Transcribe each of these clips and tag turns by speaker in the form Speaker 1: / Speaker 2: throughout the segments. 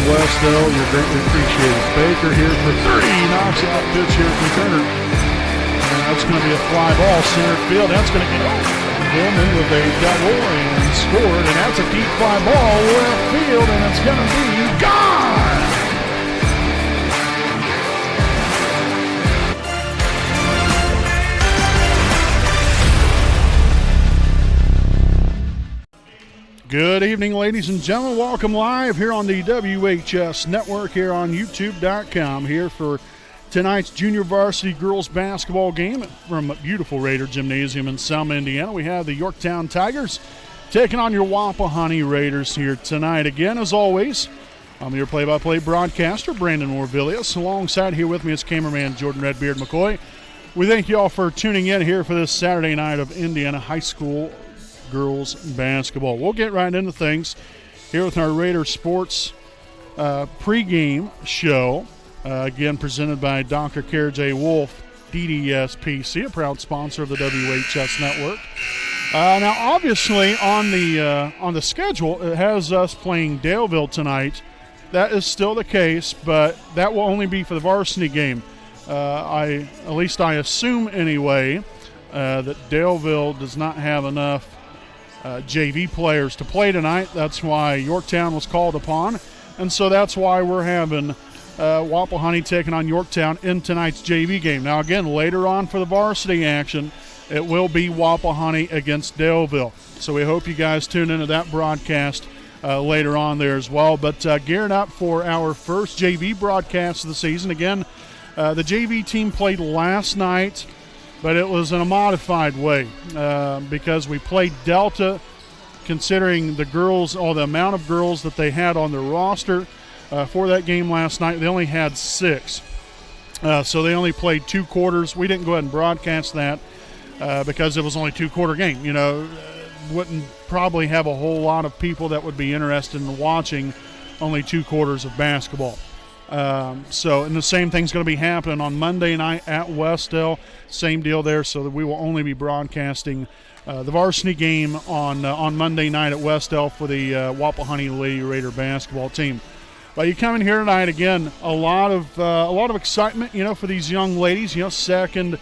Speaker 1: Westdale. You're greatly appreciated. Baker here for three. Knocks out pitch here from Turner. And that's going to be a fly ball center field. That's going to get over. Hillman with a double and scored. And that's a deep fly ball left field. And it's going to be gone. Good evening, ladies and gentlemen. Welcome live here on the WHS Network here on YouTube.com here for tonight's junior varsity girls basketball game from beautiful Raider Gymnasium in Selma, Indiana. We have the Yorktown Tigers taking on your Wapahani Raiders here tonight. Again, as always, I'm your play-by-play broadcaster, Brandon Morvillius. Alongside here with me is cameraman Jordan Redbeard McCoy. We thank you all for tuning in here for this Saturday night of Indiana High School girls basketball. We'll get right into things here with our Raider Sports pregame show. Again, presented by Dr. Kara J. Wolf, DDSPC, a proud sponsor of the WHS Network. Now, obviously, on the schedule, it has us playing Daleville tonight. That is still the case, but that will only be for the varsity game. At least I assume anyway, that Daleville does not have enough JV players to play tonight. That's why Yorktown was called upon, and so that's why we're having Wapahani taking on Yorktown in tonight's JV game. Now, again, later on for the varsity action, it will be Wapahani against Daleville. So we hope you guys tune into that broadcast later on there as well. But gearing up for our first JV broadcast of the season. Again, the JV team played last night, but it was in a modified way because we played Delta, considering the girls, or the amount of girls that they had on their roster for that game last night. They only had 6. So they only played 2 quarters. We didn't go ahead and broadcast that because it was only a 2-quarter game. You know, wouldn't probably have a whole lot of people that would be interested in watching only 2 quarters of basketball. And the same thing's going to be happening on Monday night at Westdale. Same deal there, so that we will only be broadcasting the varsity game on Monday night at Westdale for the Wapahani Lady Raider basketball team. But you come in here tonight, again, a lot of excitement, you know, for these young ladies. You know, second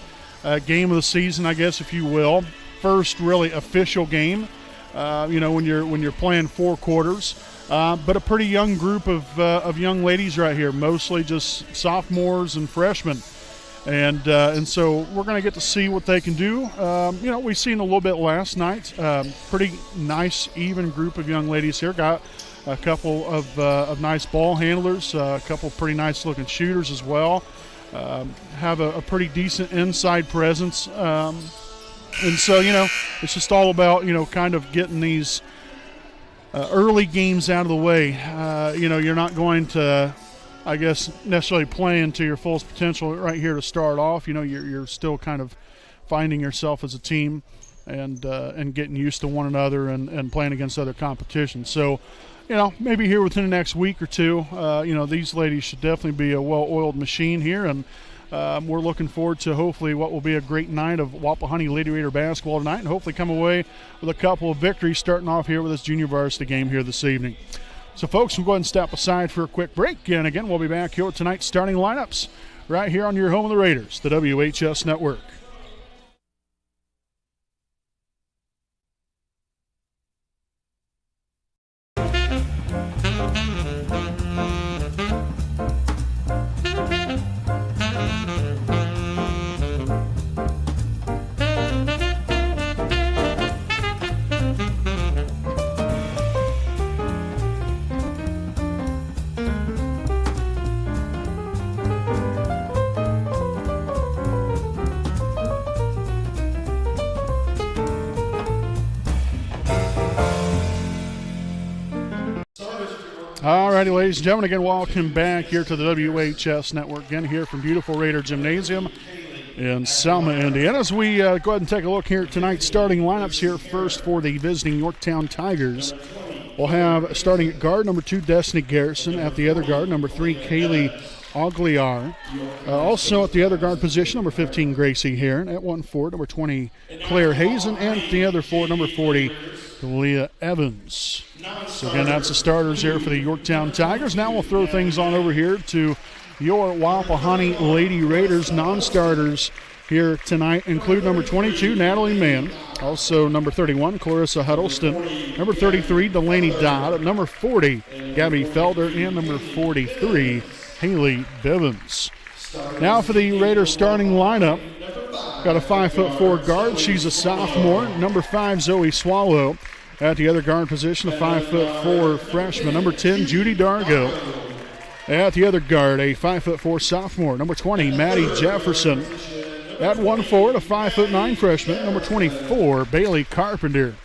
Speaker 1: game of the season, I guess, if you will. First really official game. You know, when you're playing 4 quarters. But a pretty young group of young ladies right here, mostly just sophomores and freshmen. And so we're going to get to see what they can do. You know, we've seen a little bit last night. Pretty nice, even group of young ladies here. Got a couple of nice ball handlers, a couple of pretty nice-looking shooters as well. Have a pretty decent inside presence. And so, you know, it's just all about, you know, kind of getting these early games out of the way. You know, you're not going to, I guess, necessarily playing to your fullest potential right here to start off. You know, you're still kind of finding yourself as a team and getting used to one another and playing against other competition. So, you know, maybe here within the next week or two, you know, these ladies should definitely be a well-oiled machine here, and we're looking forward to hopefully what will be a great night of Wapahani Lady Raider basketball tonight, and hopefully come away with a couple of victories starting off here with this junior varsity game here this evening. So, folks, we'll go ahead and step aside for a quick break, and again, we'll be back here with tonight's starting lineups right here on your home of the Raiders, the WHS Network. All righty, ladies and gentlemen, again, welcome back here to the WHS Network. Again, here from beautiful Raider Gymnasium in Selma, Indiana. As we go ahead and take a look here at tonight's starting lineups here first for the visiting Yorktown Tigers. We'll have starting at guard, number 2, Destiny Garrison. At the other guard, number 3, Kaylee Agliar. Also at the other guard position, number 15, Gracie Heron. At 1-4, number 20, Claire Hazen. And at the other 4, number 40, Leah Evans. So again, that's the starters here for the Yorktown Tigers. Now we'll throw things on over here to your Wapahani Lady Raiders. Non-starters here tonight include number 22, Natalie Mann. Also number 31, Clarissa Huddleston. Number 33, Delaney Dodd. Number 40, Gabby Felder. And number 43, Haley Bivens. Now for the Raiders starting lineup. Got a 5'4" guard. She's a sophomore. Number 5, Zoe Swallow. At the other guard position, a 5'4" freshman. Number 10, Judy Dargo. At the other guard, a 5'4" sophomore. Number 20, Maddie Jefferson. At 1 forward, a 5'9" freshman. Number 24, Bailey Carpenter.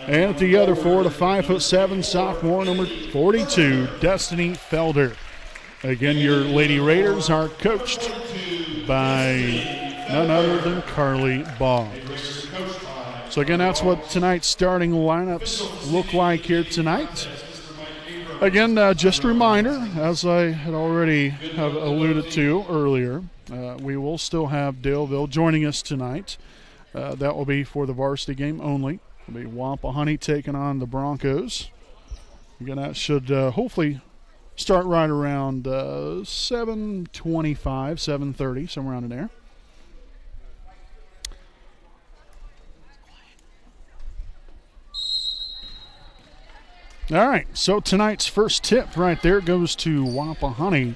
Speaker 1: And at the other forward, a 5'7" sophomore. Number 42, Destiny Felder. Again, your Lady Raiders are coached by none other than Carly Boggs. So again, that's what tonight's starting lineups look like here tonight. Again, just a reminder, as I had already have alluded to earlier, we will still have Daleville joining us tonight. That will be for the varsity game only. It'll be Wapahani taking on the Broncos. Again, that should hopefully start right around 7:25, 7:30, somewhere around in there. All right, so tonight's first tip right there goes to Wapahani.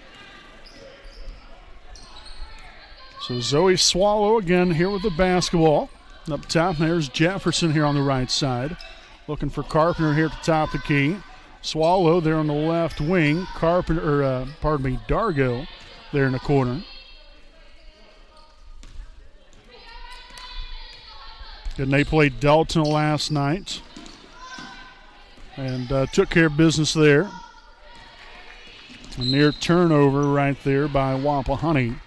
Speaker 1: So Zoe Swallow again here with the basketball. Up top, there's Jefferson here on the right side. Looking for Carpenter here at the top of the key. Swallow there on the left wing. Dargo there in the corner. And they played Dalton last night and took care of business there. A near turnover right there by Wapahani.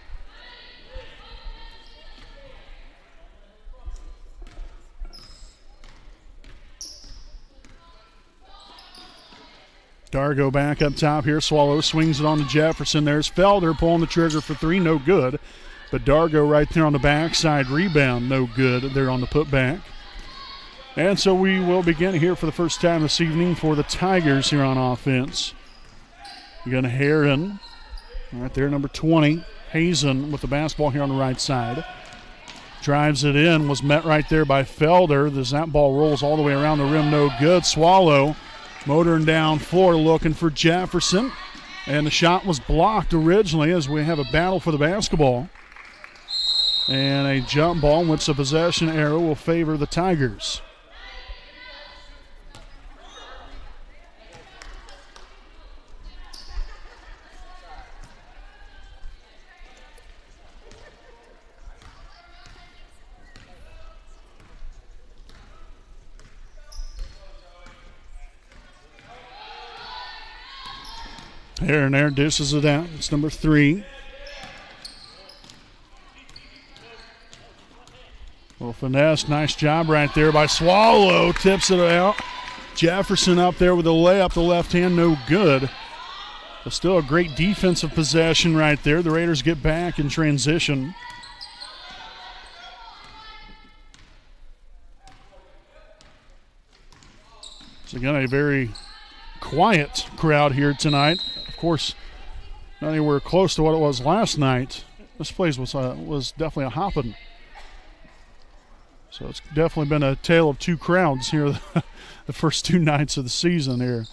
Speaker 1: Dargo back up top here. Swallow swings it on to Jefferson. There's Felder pulling the trigger for three, no good. But Dargo right there on the backside rebound, no good there on the putback. And so we will begin here for the first time this evening for the Tigers here on offense. You're going to Heron right there, number 20. Hazen with the basketball here on the right side. Drives it in, was met right there by Felder. As that ball rolls all the way around the rim, no good. Swallow motoring down floor looking for Jefferson. And the shot was blocked originally as we have a battle for the basketball. And a jump ball in which the possession arrow will favor the Tigers. Here and there, dishes it out. It's number 3. Little finesse, nice job right there by Swallow. Tips it out. Jefferson up there with a layup, the left hand, no good. But still a great defensive possession right there. The Raiders get back in transition. So again, a very quiet crowd here tonight. Of course, not anywhere close to what it was last night. This place was definitely a hopping. So it's definitely been a tale of two crowds here the first 2 nights of the season here.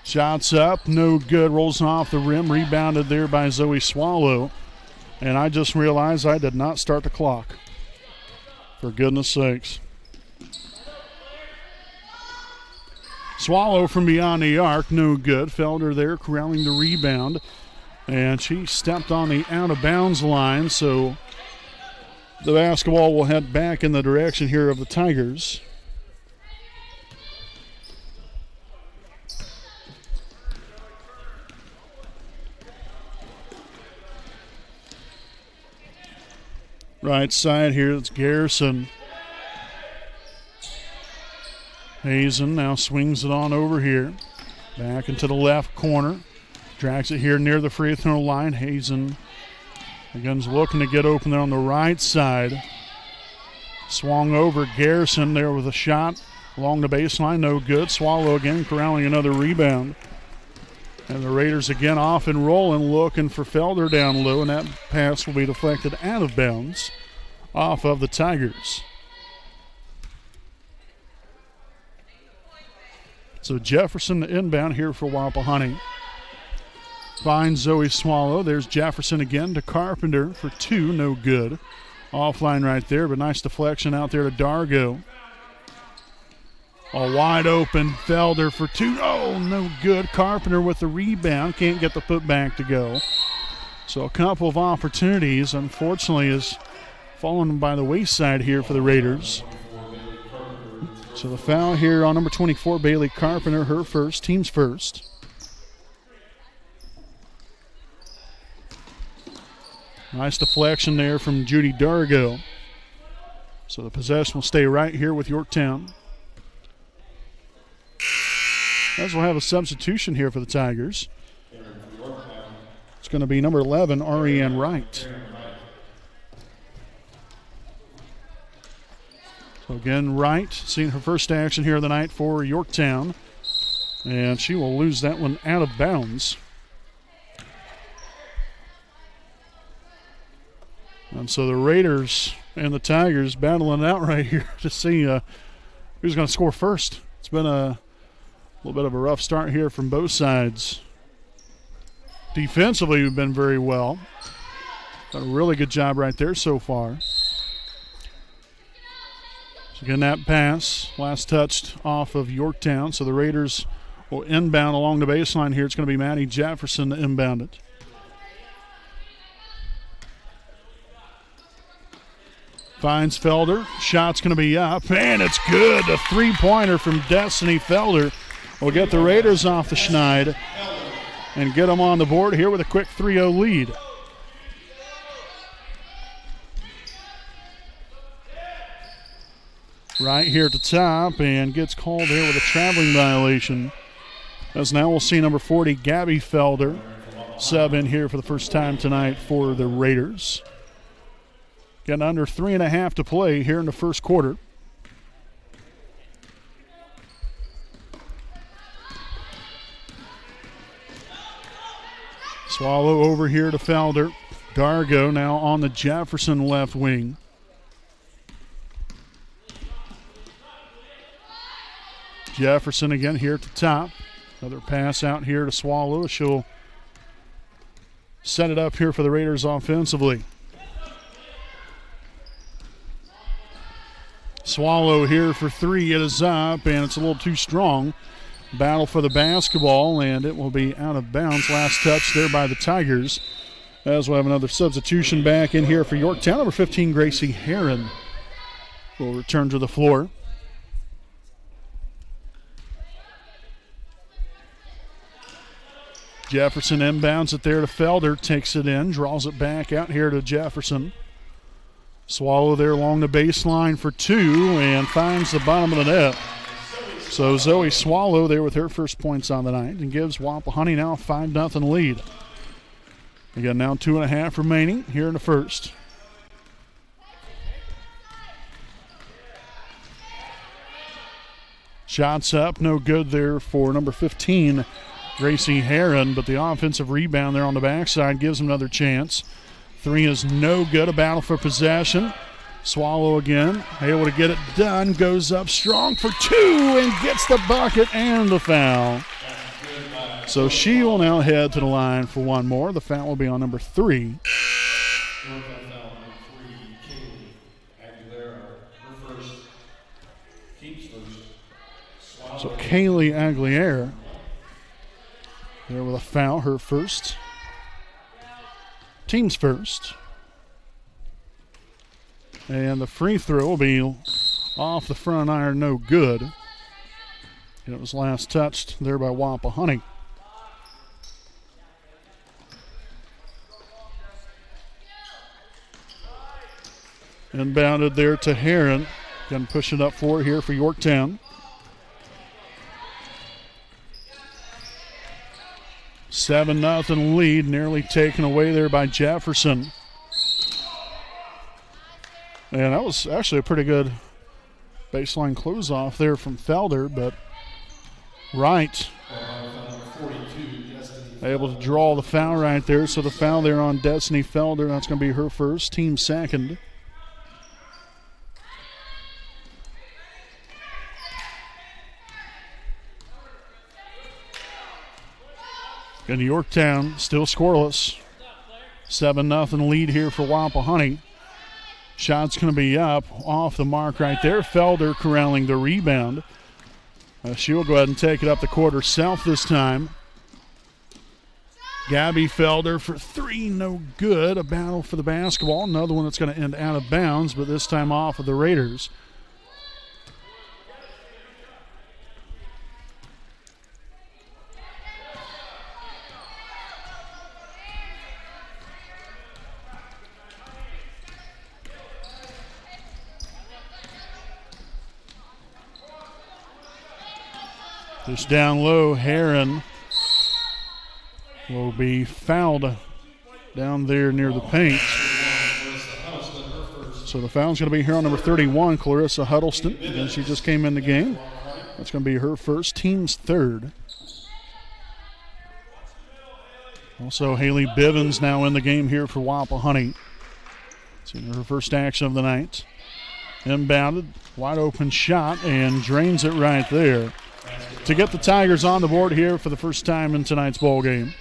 Speaker 1: Shots up, no good, rolls off the rim, rebounded there by Zoe Swallow. And I just realized I did not start the clock. For goodness sakes. Swallow from beyond the arc, no good. Felder there corralling the rebound. And she stepped on the out-of-bounds line, so the basketball will head back in the direction here of the Tigers. Right side here, it's Garrison. Hazen now swings it on over here. Back into the left corner. Drags it here near the free throw line. Hazen again's looking to get open there on the right side. Swung over Garrison there with a shot. Along the baseline, no good. Swallow again, corralling another rebound. And the Raiders again off and rolling, looking for Felder down low, and that pass will be deflected out of bounds off of the Tigers. So Jefferson the inbound here for Wapahani. Finds Zoe Swallow. There's Jefferson again to Carpenter for 2, no good. Offline right there, but nice deflection out there to Dargo. A wide open Felder for 2. Oh, no good. Carpenter with the rebound. Can't get the putback to go. So a couple of opportunities, unfortunately, is fallen by the wayside here for the Raiders. So the foul here on number 24, Bailey Carpenter, her first, team's first. Nice deflection there from Judy Dargo. So the possession will stay right here with Yorktown. As we'll have a substitution here for the Tigers. It's going to be number 11, Ariane Wright. So again, Wright seeing her first action here of the night for Yorktown. And she will lose that one out of bounds. And so the Raiders and the Tigers battling it out right here to see who's going to score first. It's been a little bit of a rough start here from both sides. Defensively, we've been very well. Done a really good job right there so far. So again, that pass, last touched off of Yorktown. So the Raiders will inbound along the baseline here. It's going to be Maddie Jefferson to inbound it. Finds Felder. Shot's going to be up, and it's good. A three-pointer from Destiny Felder will get the Raiders off the schneid and get them on the board here with a quick 3-0 lead. Right here at the top, and gets called here with a traveling violation. As now we'll see number 40, Gabby Felder, sub in here for the first time tonight for the Raiders. Getting under 3.5 to play here in the first quarter. Swallow over here to Felder. Dargo now on the Jefferson left wing. Jefferson again here at the top. Another pass out here to Swallow. She'll set it up here for the Raiders offensively. Swallow here for 3. It is up, and it's a little too strong. Battle for the basketball, and it will be out of bounds. Last touch there by the Tigers. As we'll have another substitution back in here for Yorktown. Number 15, Gracie Herron will return to the floor. Jefferson inbounds it there to Felder. Takes it in, draws it back out here to Jefferson. Swallow there along the baseline for 2 and finds the bottom of the net. So Zoe Swallow there with her first points on the night and gives Wapahani now a 5-0 lead. Again, now 2.5 remaining here in the first. Shots up, no good there for number 15, Gracie Herron, but the offensive rebound there on the backside gives him another chance. 3 is no good, a battle for possession. Swallow again, able to get it done, goes up strong for 2 and gets the bucket and the foul. So she will now head to the line for one more. The foul will be on number 3. So Kaylee Aguilera there with a foul, her first. Team's first. And the free throw will be off the front iron, no good. And it was last touched there by Wapahani. Inbounded there to Herron. Going to push it up forward here for Yorktown. 7-0 lead, nearly taken away there by Jefferson. And that was actually a pretty good Baseline close off there from Felder, but Wright able to draw the foul right there. So the foul there on Destiny Felder, that's going to be her first, team second. And Yorktown still scoreless. 7-0 lead here for Wapahani. Shot's going to be up off the mark right there. Felder corralling the rebound. She'll go ahead and take it up the court herself this time. Gabby Felder for three, no good. A battle for the basketball. Another one that's going to end out of bounds, but this time off of the Raiders. Just down low, Heron will be fouled down there near the paint. So the foul's going to be here on number 31, Clarissa Huddleston. Again, she just came in the game. That's going to be her first, team's third. Also, Haley Bivens now in the game here for Wapahani. It's her first action of the night. Inbounded, wide open shot, and drains it right there to get the Tigers on the board here for the first time in tonight's ball game.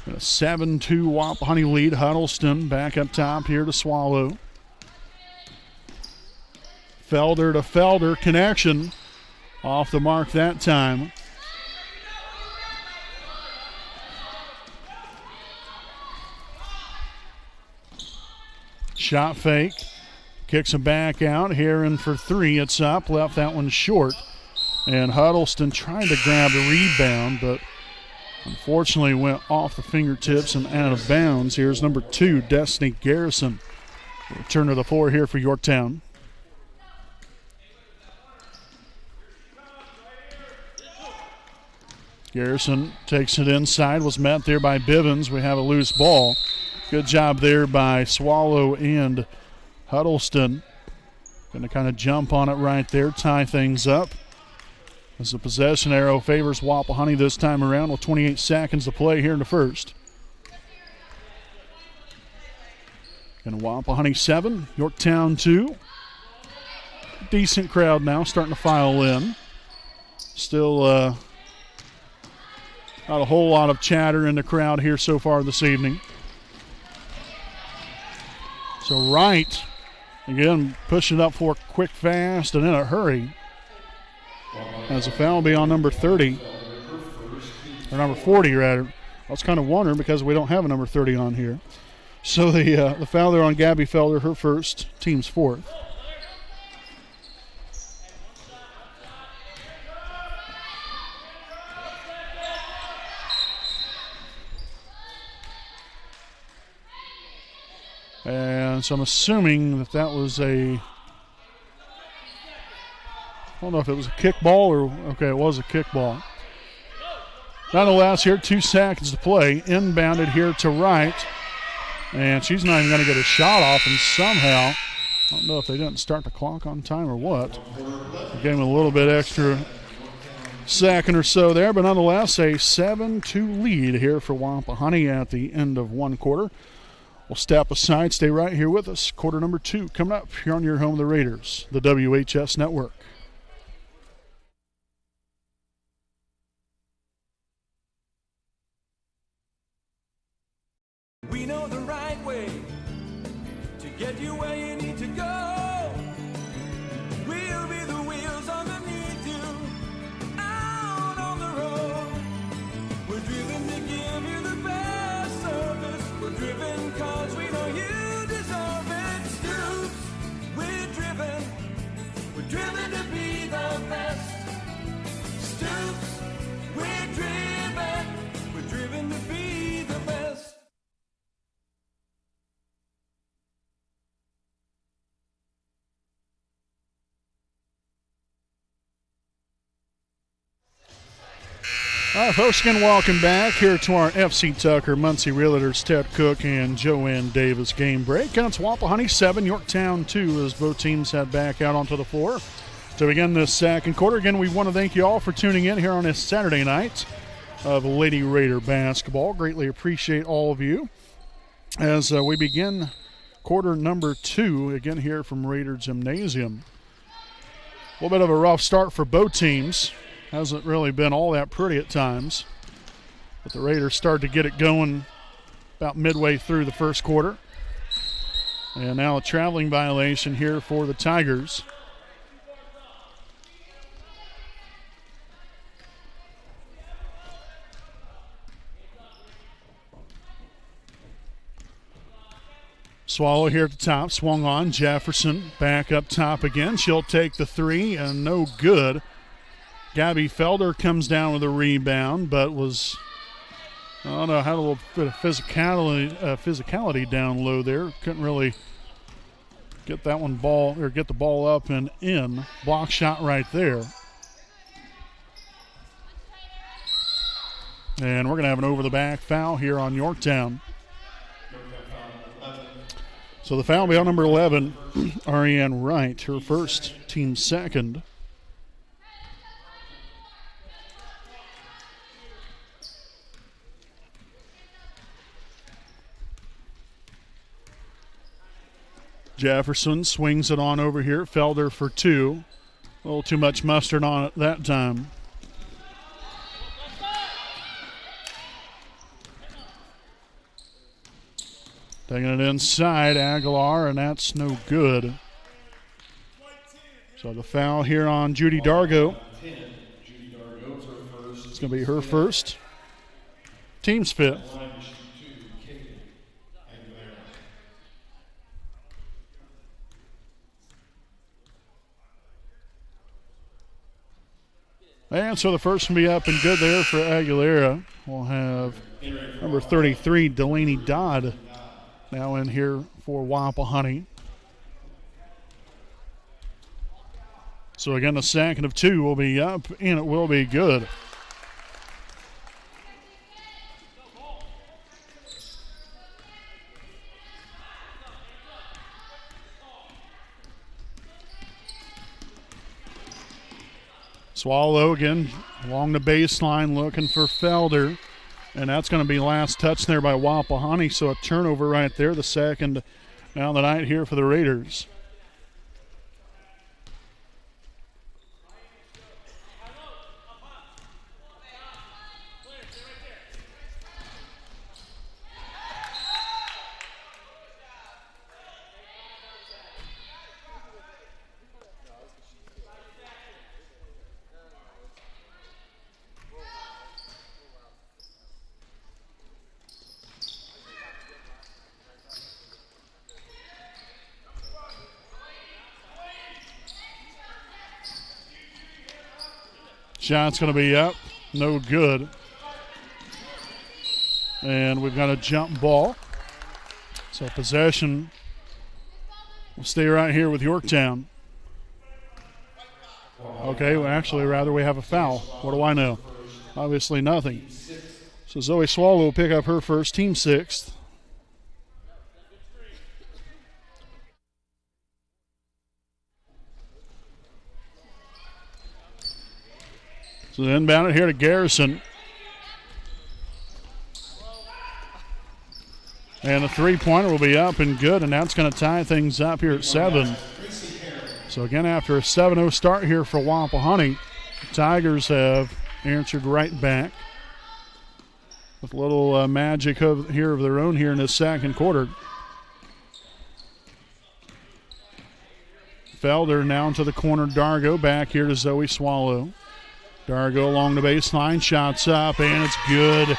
Speaker 1: A 7-2 Wapahani lead. Huddleston back up top here to Swallow. Felder to Felder connection. Off the mark that time. Shot fake. Kicks it back out. Heron for three. It's up. Left that one short. And Huddleston trying to grab the rebound, but unfortunately went off the fingertips and out of bounds. Here's number 2, Destiny Garrison. Return to the floor here for Yorktown. Garrison takes it inside. Was met there by Bivens. We have a loose ball. Good job there by Swallow and Huddleston. Going to kind of jump on it right there, tie things up. As the possession arrow favors Wapahani this time around with 28 seconds to play here in the first. And Wapahani 7, Yorktown 2. Decent crowd now starting to file in. Still not a whole lot of chatter in the crowd here so far this evening. So Wright, again, pushing it up for quick, fast, and in a hurry. As a foul will be on number 30, or number 40 rather. I was kind of wondering because we don't have a number 30 on here. So the foul there on Gabby Felder, her first, team's fourth. And so I'm assuming that was a, I don't know if it was a kickball or, okay, it was a kickball. Nonetheless, here 2 seconds to play. Inbounded here to Wright. And she's not even going to get a shot off, and somehow, I don't know if they didn't start the clock on time or what. They gave him a little bit extra second or so there, but nonetheless, a 7-2 lead here for Wapahani at the end of one quarter. We'll step aside, stay right here with us. Quarter number 2 coming up here on your home, the Raiders, the WHS Network.
Speaker 2: We know the right way to get you where you need to go. We'll be the wheels underneath you, out on the road. We're driven to give you the best service. We're driven cause we know you deserve it. Stoops, we're driven to be the best. Stoops, we're driven to be the best.
Speaker 1: All right, folks, again, welcome back here to our FC Tucker Muncie Realtors Ted Cook and Joanne Davis game break. And it's Wapahani 7, Yorktown 2 as both teams head back out onto the floor to begin this second quarter. Again, we want to thank you all for tuning in here on this Saturday night of Lady Raider basketball. Greatly appreciate all of you as we begin quarter number 2, again here from Raider Gymnasium. A little bit of a rough start for both teams. Hasn't really been all that pretty at times. But the Raiders started to get it going about midway through the first quarter. And now a traveling violation here for the Tigers. Swallow here at the top, swung on. Jefferson back up top again. She'll take the three, and no good. Gabby Felder comes down with a rebound, but was, I don't know, had a little bit of physicality down low there. Couldn't really get that one get the ball up and in. Block shot right there. And we're going to have an over-the-back foul here on Yorktown. So the foul will be on number 11, Ariane Wright, her first, team second. Jefferson swings it on over here. Felder for two. A little too much mustard on it that time. Taking it inside, Aguilar, and that's no good. So the foul here on Judy Dargo. It's going to be her first. Team's fifth. And so the first will be up and good there for Aguilera. We'll have number 33, Delaney Dodd, now in here for Wapahani. So again, the second of two will be up, and it will be good. Swallow again along the baseline looking for Felder. And that's going to be last touch there by Wapahani. So a turnover right there, the second now the night here for the Raiders. Shot's going to be up, no good. And we've got a jump ball. So possession will stay right here with Yorktown. Okay, well, actually, rather we have a foul. What do I know? Obviously nothing. So Zoe Swallow will pick up her first, team sixth. So inbound it here to Garrison. And the three-pointer will be up and good, and that's going to tie things up here at 7. So again, after a 7-0 start here for Wapahani, the Tigers have answered right back with a little magic here of their own here in the second quarter. Felder now into the corner. Dargo back here to Zoe Swallow. Dargo along the baseline, shots up, and it's good.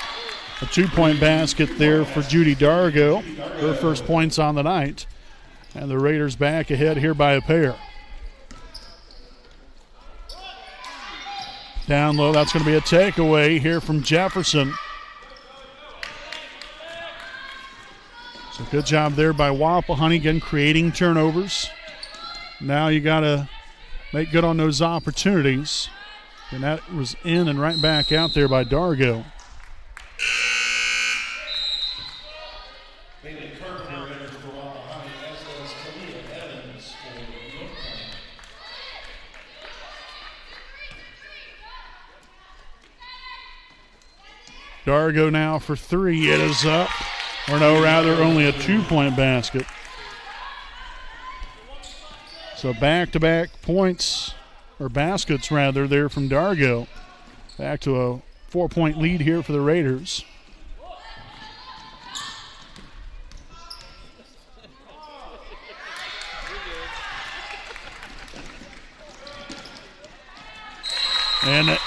Speaker 1: A two-point basket there for Judy Dargo. Her first points on the night. And the Raiders back ahead here by a pair. Down low, that's going to be a takeaway here from Jefferson. So good job there by Wapahani, again creating turnovers. Now you got to make good on those opportunities. And that was in and right back out there by Dargo. Dargo now for three. It is up. Or no, rather only a 2-point basket. So back-to-back points, or baskets rather, there from Dargo. Back to a 4-point lead here for the Raiders. And a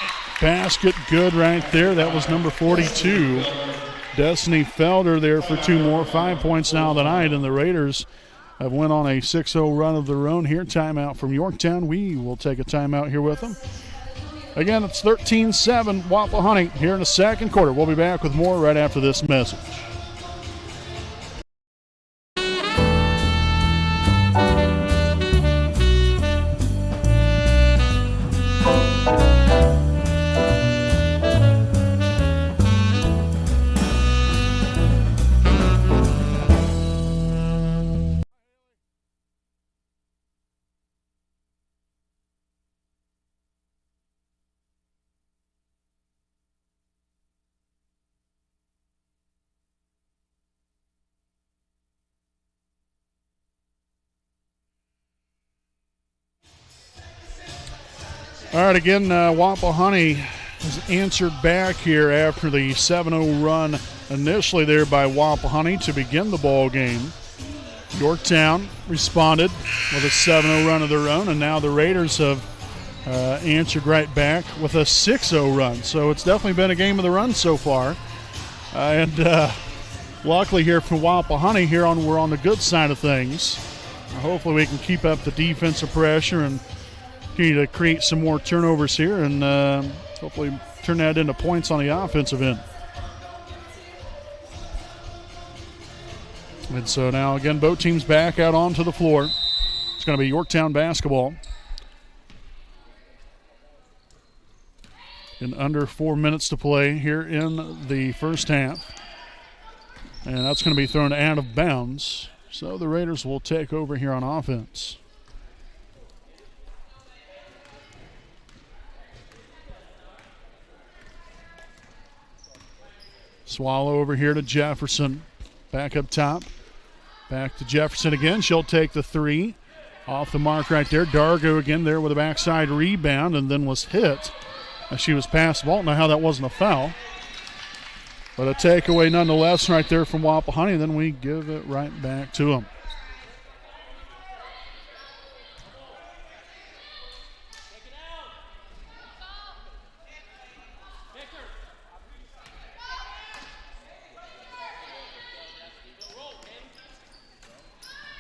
Speaker 1: basket good right there. That was number 42. Destiny Felder there for two more. 5 points now tonight, and the Raiders have went on a 6-0 run of their own here. Timeout from Yorktown. We will take a timeout here with them. Again, it's 13-7 Wapahani here in the second quarter. We'll be back with more right after this message. All right, again, Wapahani has answered back here after the 7-0 run initially there by Wapahani to begin the ball game. Yorktown responded with a 7-0 run of their own, and now the Raiders have answered right back with a 6-0 run. So it's definitely been a game of the run so far. Luckily here for Wapahani, we're on the good side of things. Hopefully we can keep up the defensive pressure and continue to create some more turnovers here and hopefully turn that into points on the offensive end. And so now again, both teams back out onto the floor. It's going to be Yorktown basketball. In under 4 minutes to play here in the first half. And that's going to be thrown out of bounds. So the Raiders will take over here on offense. Swallow over here to Jefferson. Back up top. Back to Jefferson again. She'll take the three. Off the mark right there. Dargo again there with a backside rebound and then was hit as she was past the ball. Now how that wasn't a foul. But a takeaway nonetheless right there from Wapahani. And then we give it right back to them.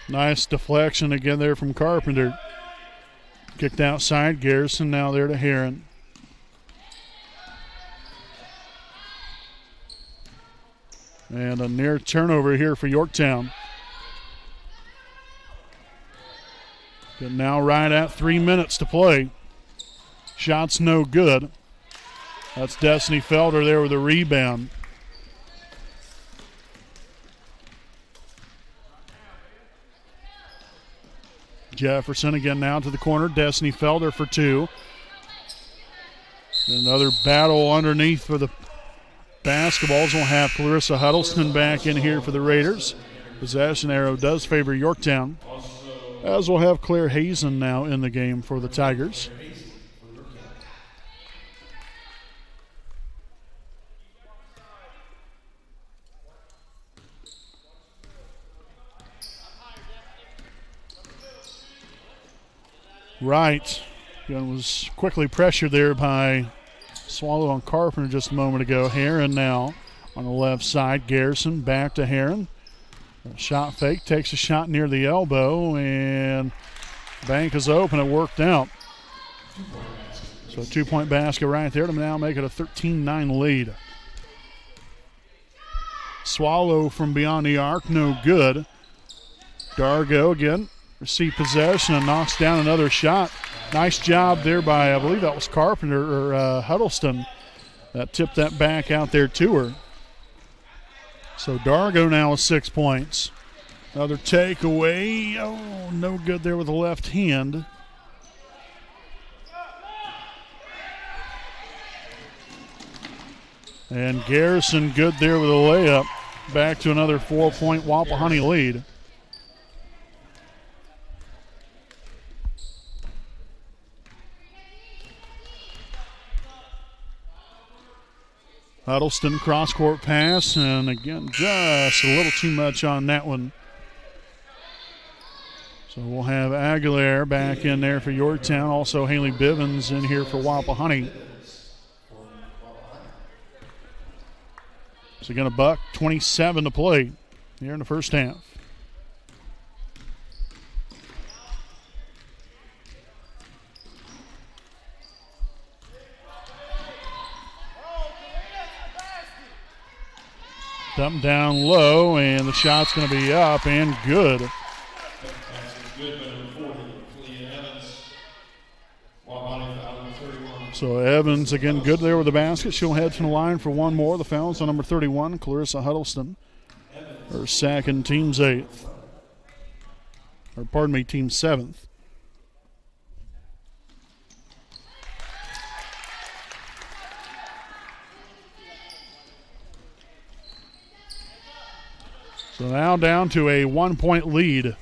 Speaker 1: Nice deflection again there from Carpenter. Kicked outside. Garrison now there to Heron. And a near turnover here for Yorktown. But now right at 3 minutes to play. Shots no good. That's Destiny Felder there with a rebound. Jefferson again now to the corner. Destiny Felder for two. Another battle underneath for the basketballs. We'll have Clarissa Huddleston back in here for the Raiders. Possession arrow does favor Yorktown. As we'll have Claire Hazen now in the game for the Tigers. Wright was quickly pressured there by Swallow on Carpenter just a moment ago. Heron now on the left side. Garrison back to Heron. Shot fake, takes a shot near the elbow, and bank is open. It worked out. So a 2-point basket right there to now make it a 13-9 lead. Swallow from beyond the arc, no good. Dargo again. Receive possession and knocks down another shot Nice job there by, I believe that was Carpenter or Huddleston that tipped that back out there to her. So Dargo now with 6 points. Another takeaway. Oh, no good there with the left hand. And Garrison good there with a layup. Back to another 4-point Wapahani lead. Huddleston cross-court pass, and again, just a little too much on that one. So we'll have Aguilera back in there for Yorktown. Also Haley Bivens in here for Wapahani. So again, a buck, 27 to play here in the first half. Dump down low, and the shot's going to be up and good. So Evans again good there with the basket. She'll head to the line for one more. The foul's on number 31, Clarissa Huddleston. Her second, team's 8th. Or pardon me, team's 7th. So now down to a 1-point lead.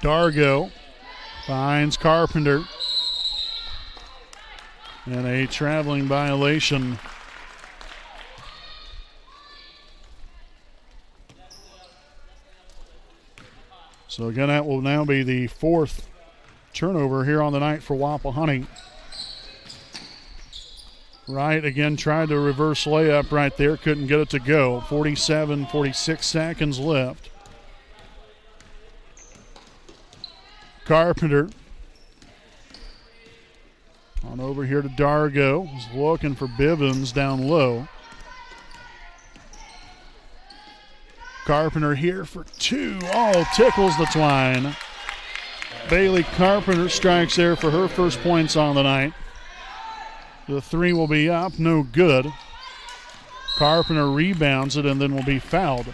Speaker 1: Dargo finds Carpenter. And a traveling violation. So again, that will now be the 4th turnover here on the night for Wapahani. Wright again tried to reverse layup right there. Couldn't get it to go. 46 seconds left. Carpenter. On over here to Dargo. He's looking for Bivens down low. Carpenter here for 2. Oh, tickles the twine. Bailey Carpenter strikes there for her first points on the night. The 3 will be up, no good. Carpenter rebounds it and then will be fouled.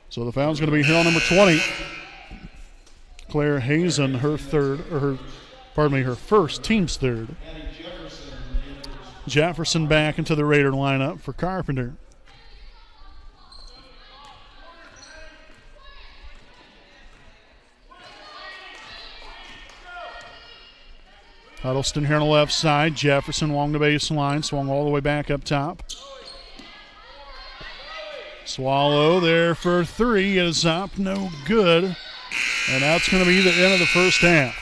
Speaker 1: So the foul's going to be here on number 20. Claire Hazen, her first, team's 3rd. Jefferson back into the Raider lineup for Carpenter. Huddleston here on the left side. Jefferson along the baseline, swung all the way back up top. Swallow there for 3 is up, no good. And that's going to be the end of the first half.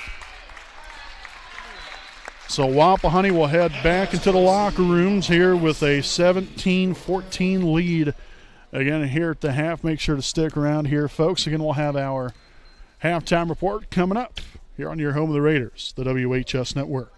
Speaker 1: So Wapahani will head back into the locker rooms here with a 17-14 lead. Again, here at the half, make sure to stick around here, folks. Again, we'll have our halftime report coming up here on your home of the Raiders, the WHS Network.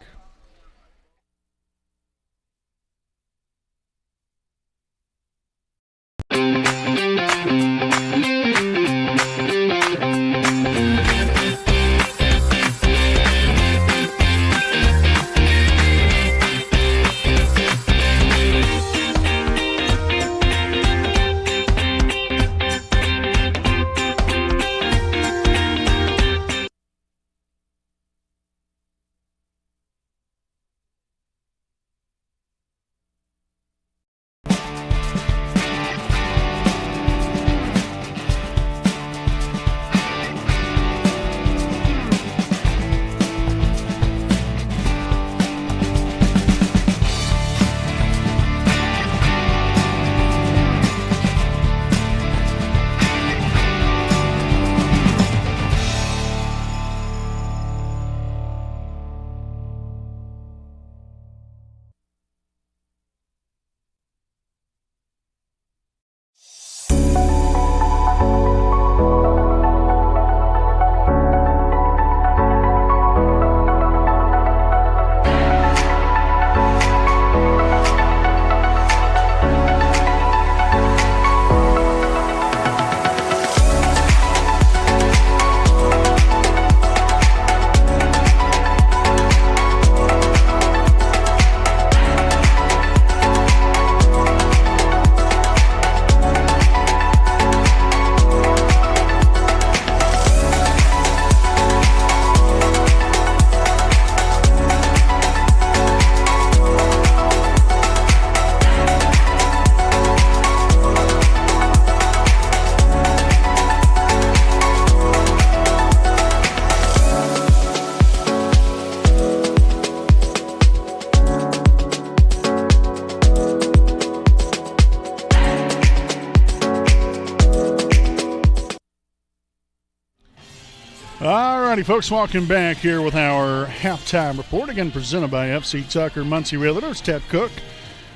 Speaker 1: Alrighty, folks, welcome back here with our halftime report, again presented by FC Tucker Muncie Realtors. Ted Cook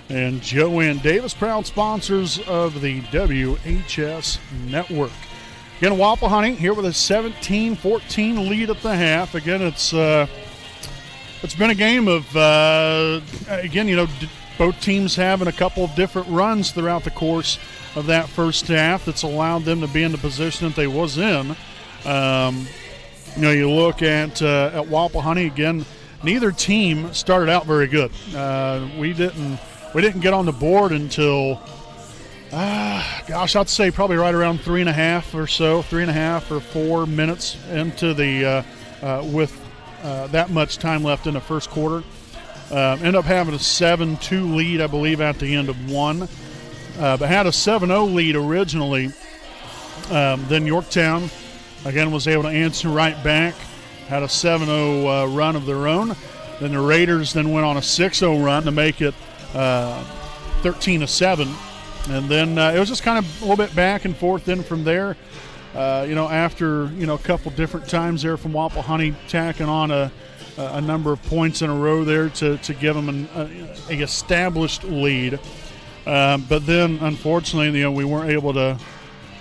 Speaker 1: and Joanne Davis, proud sponsors of the WHS Network. Again, Wapahani here with a 17-14 lead at the half. Again, it's been a game of, both teams having a couple of different runs throughout the course of that first half that's allowed them to be in the position that they was in. You look at Wapahani again. Neither team started out very good. We didn't get on the board until, I'd say probably right around 3.5 or 4 minutes into the with that much time left in the first quarter. Ended up having a 7-2 lead, I believe, at the end of one. But had a 7-0 lead originally. Then Yorktown, again, was able to answer right back. Had a 7-0 run of their own. Then the Raiders then went on a 6-0 run to make it 13-7. And then it was just kind of a little bit back and forth then from there. After, a couple different times there from Wapahani tacking on a number of points in a row there to give them an established lead. But then, unfortunately, we weren't able to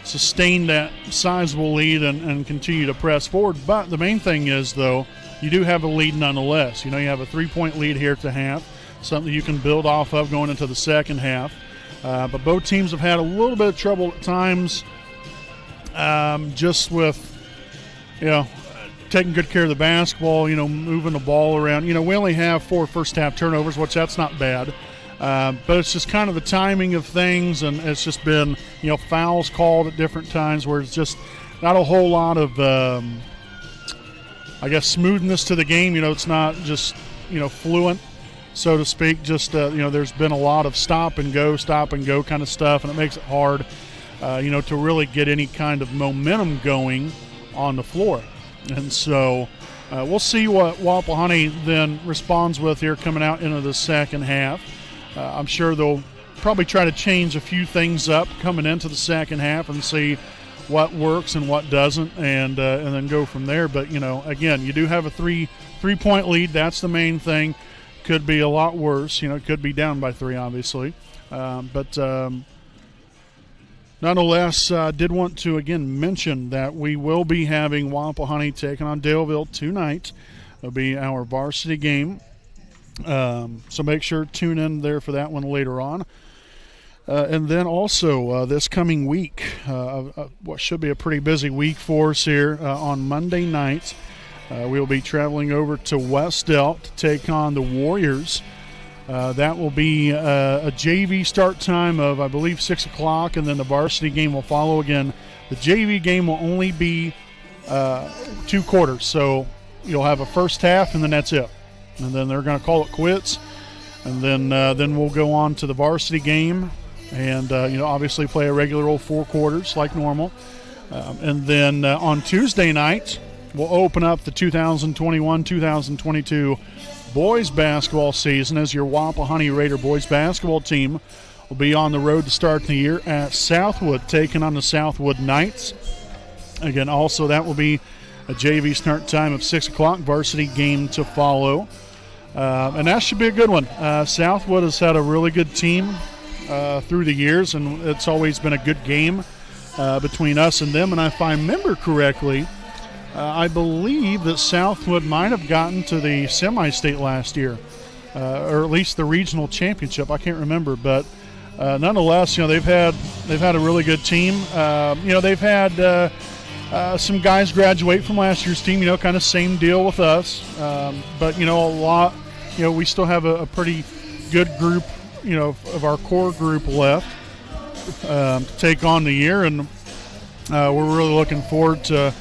Speaker 1: sustain that sizable lead and continue to press forward. But the main thing is, though, you do have a lead nonetheless. You have a 3-point lead here at the half, something you can build off of going into the second half. But both teams have had a little bit of trouble at times just with, taking good care of the basketball, moving the ball around. We only have 4 first-half turnovers, which that's not bad. But it's just kind of the timing of things, and it's just been, fouls called at different times where it's just not a whole lot of, smoothness to the game. It's not just, fluent, so to speak. Just, there's been a lot of stop and go kind of stuff, and it makes it hard, to really get any kind of momentum going on the floor. And so we'll see what Wapahani then responds with here coming out into the second half. I'm sure they'll probably try to change a few things up coming into the second half and see what works and what doesn't, and then go from there. But, again, you do have a three-point lead. That's the main thing. Could be a lot worse. It could be down by 3, obviously. But nonetheless, did want to, again, mention that we will be having Wapahani taking on Daleville tonight. It'll be our varsity game. So make sure to tune in there for that one later on. And then also this coming week, what should be a pretty busy week for us here on Monday night, we'll be traveling over to West Delp to take on the Warriors. That will be a JV start time of, I believe, 6 o'clock, and then the varsity game will follow again. The JV game will only be 2 quarters, so you'll have a first half, and then that's it. And then they're going to call it quits, and then we'll go on to the varsity game, and obviously play a regular old 4 quarters like normal. And then on Tuesday night, we'll open up the 2021-2022 boys basketball season as your Wapahani Raider boys basketball team will be on the road to start the year at Southwood, taking on the Southwood Knights. Again, also that will be a JV start time of 6 o'clock, varsity game to follow. And that should be a good one. Southwood has had a really good team through the years, and it's always been a good game between us and them. And if I remember correctly, I believe that Southwood might have gotten to the semi-state last year, or at least the regional championship. I can't remember, but nonetheless, they've had a really good team. They've had some guys graduate from last year's team, kind of same deal with us. But, a lot, we still have a pretty good group, of our core group left to take on the year. And we're really looking forward to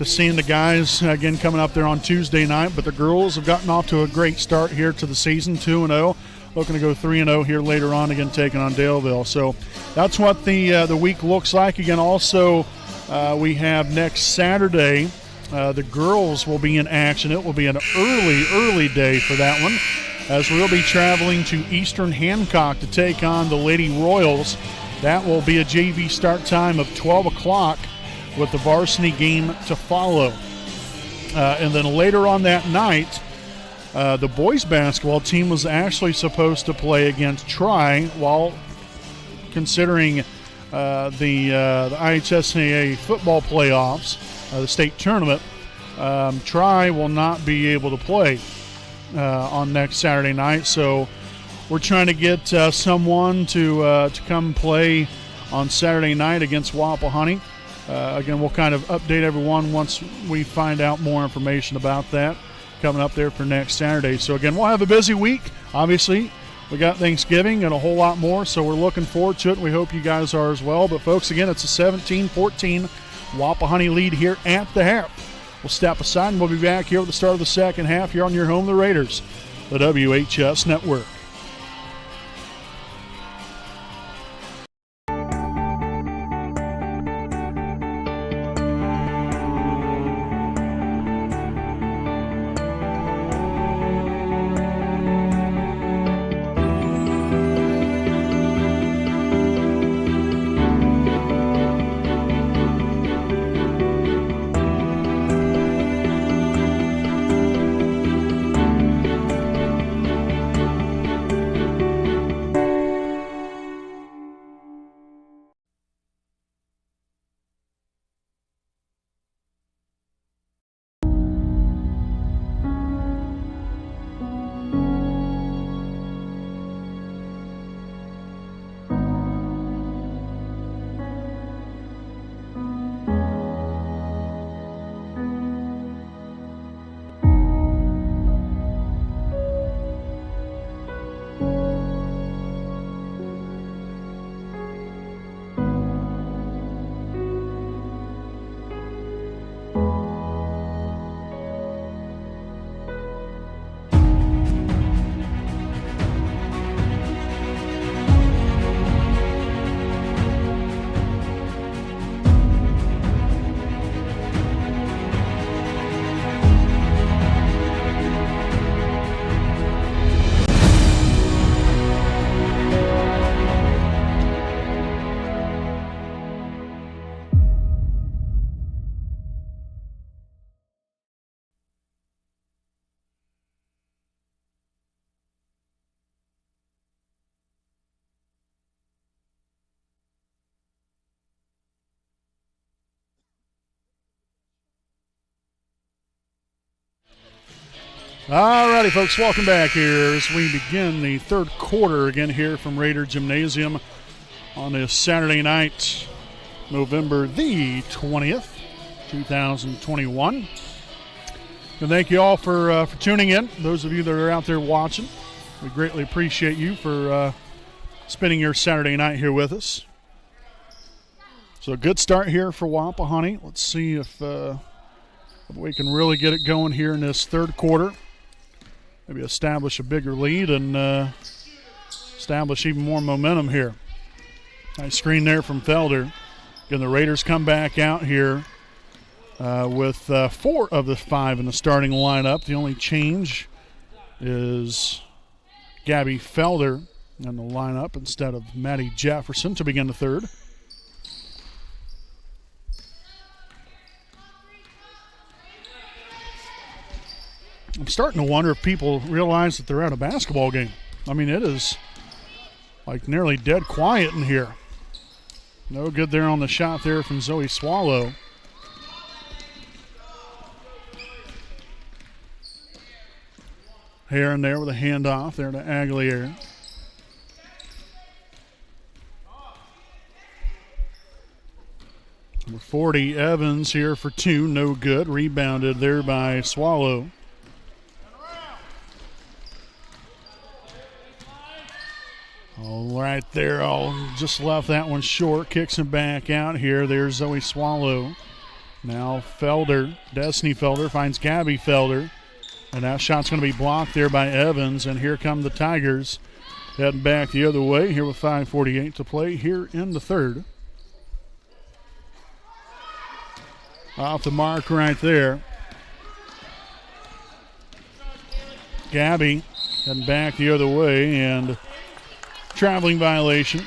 Speaker 1: seeing the guys, again, coming up there on Tuesday night. But the girls have gotten off to a great start here to the season, 2-0. Looking to go 3-0 here later on, again, taking on Daleville. So that's what the week looks like. Again, also, we have next Saturday, the girls will be in action. It will be an early day for that one, as we'll be traveling to Eastern Hancock to take on the Lady Royals. That will be a JV start time of 12 o'clock with the varsity game to follow. And then later on that night, the boys basketball team was actually supposed to play against Tri, while considering the IHSAA football playoffs, the state tournament. Tri will not be able to play on next Saturday night, so we're trying to get someone to come play on Saturday night against Wapahani. Again, we'll kind of update everyone once we find out more information about that coming up there for next Saturday. So again, we'll have a busy week. Obviously, we got Thanksgiving and a whole lot more, so we're looking forward to it. We hope you guys are as well. But folks, again, it's a 17-14 Wapahani lead here at the half. We'll step aside and we'll be back here at the start of the second half here on your home, the Raiders, the WHS Network. All righty, folks, welcome back here as we begin the third quarter again here from Raider Gymnasium on this Saturday night, November the 20th, 2021. And thank you all for tuning in. Those of you that are out there watching, we greatly appreciate you for spending your Saturday night here with us. So a good start here for Wapahani. Let's see if we can really get it going here in this third quarter. Maybe establish a bigger lead and establish even more momentum here. Nice screen there from Felder. Again, the Raiders come back out here with 4 of the 5 in the starting lineup. The only change is Gabby Felder in the lineup instead of Maddie Jefferson to begin the third. I'm starting to wonder if people realize that they're at a basketball game. I mean, it is like nearly dead quiet in here. No good there on the shot there from Zoe Swallow. Here and there with a handoff there to Aguilera. Number 40, Evans here for 2, no good. Rebounded there by Swallow. All right there, just left that one short. Kicks him back out here. There's Zoe Swallow. Now Felder, Destiny Felder finds Gabby Felder. And that shot's going to be blocked there by Evans. And here come the Tigers heading back the other way here with 5:48 to play here in the third. Off the mark right there. Gabby heading back the other way, and traveling violation.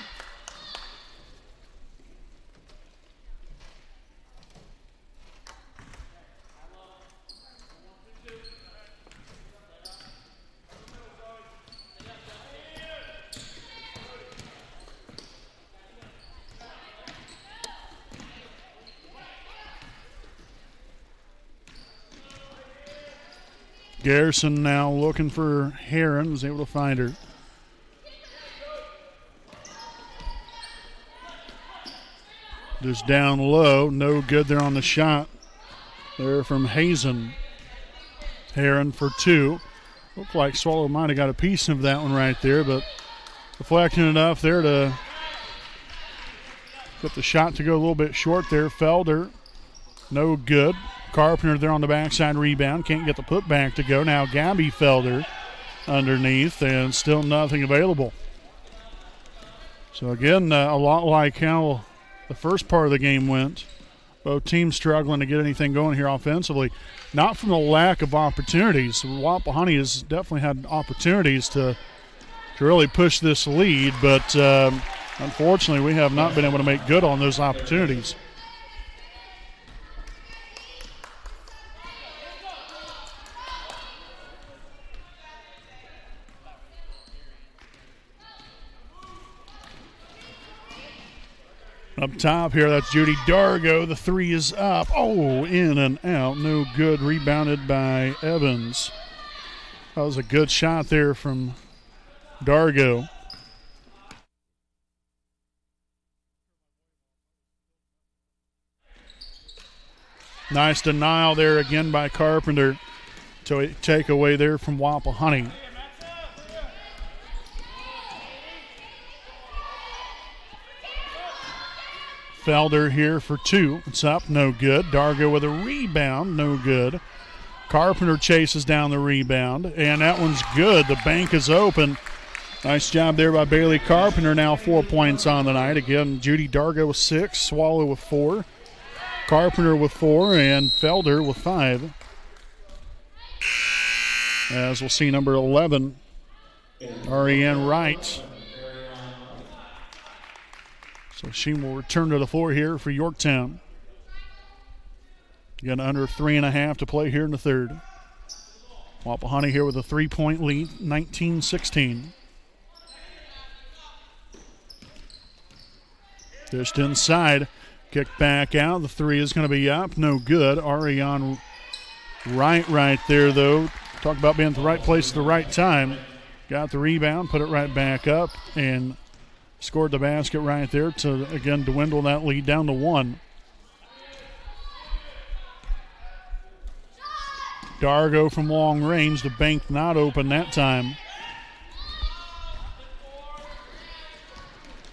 Speaker 1: Garrison now looking for Heron, was able to find her. Just down low, no good there on the shot. There from Hazen. Heron for 2. Looked like Swallow might have got a piece of that one right there, but deflecting enough there to get the shot to go a little bit short there. Felder, no good. Carpenter there on the backside rebound. Can't get the putback to go. Now Gabby Felder underneath, and still nothing available. So again, a lot like how the first part of the game went. Both teams struggling to get anything going here offensively. Not from the lack of opportunities. Wapahani has definitely had opportunities to really push this lead, but unfortunately we have not been able to make good on those opportunities. Up top here, that's Judy Dargo. The 3 is up. Oh, in and out. No good. Rebounded by Evans. That was a good shot there from Dargo. Nice denial there again by Carpenter to take away there from Wapahani. Felder here for 2. It's up, no good. Dargo with a rebound, no good. Carpenter chases down the rebound, and that one's good. The bank is open. Nice job there by Bailey Carpenter. Now 4 points on the night. Again, Judy Dargo with 6, Swallow with 4, Carpenter with 4, and Felder with 5. As we'll see, number 11, Ariane Wright. So she will return to the floor here for Yorktown. Again, under 3.5 to play here in the third. Wapahani here with a 3-point lead, 19-16. Just inside, kick back out. The 3 is going to be up, no good. Ariane right there, though. Talk about being at the right place at the right time. Got the rebound, put it right back up, and scored the basket right there to, again, dwindle that lead down to 1. Dargo from long range. The bank not open that time.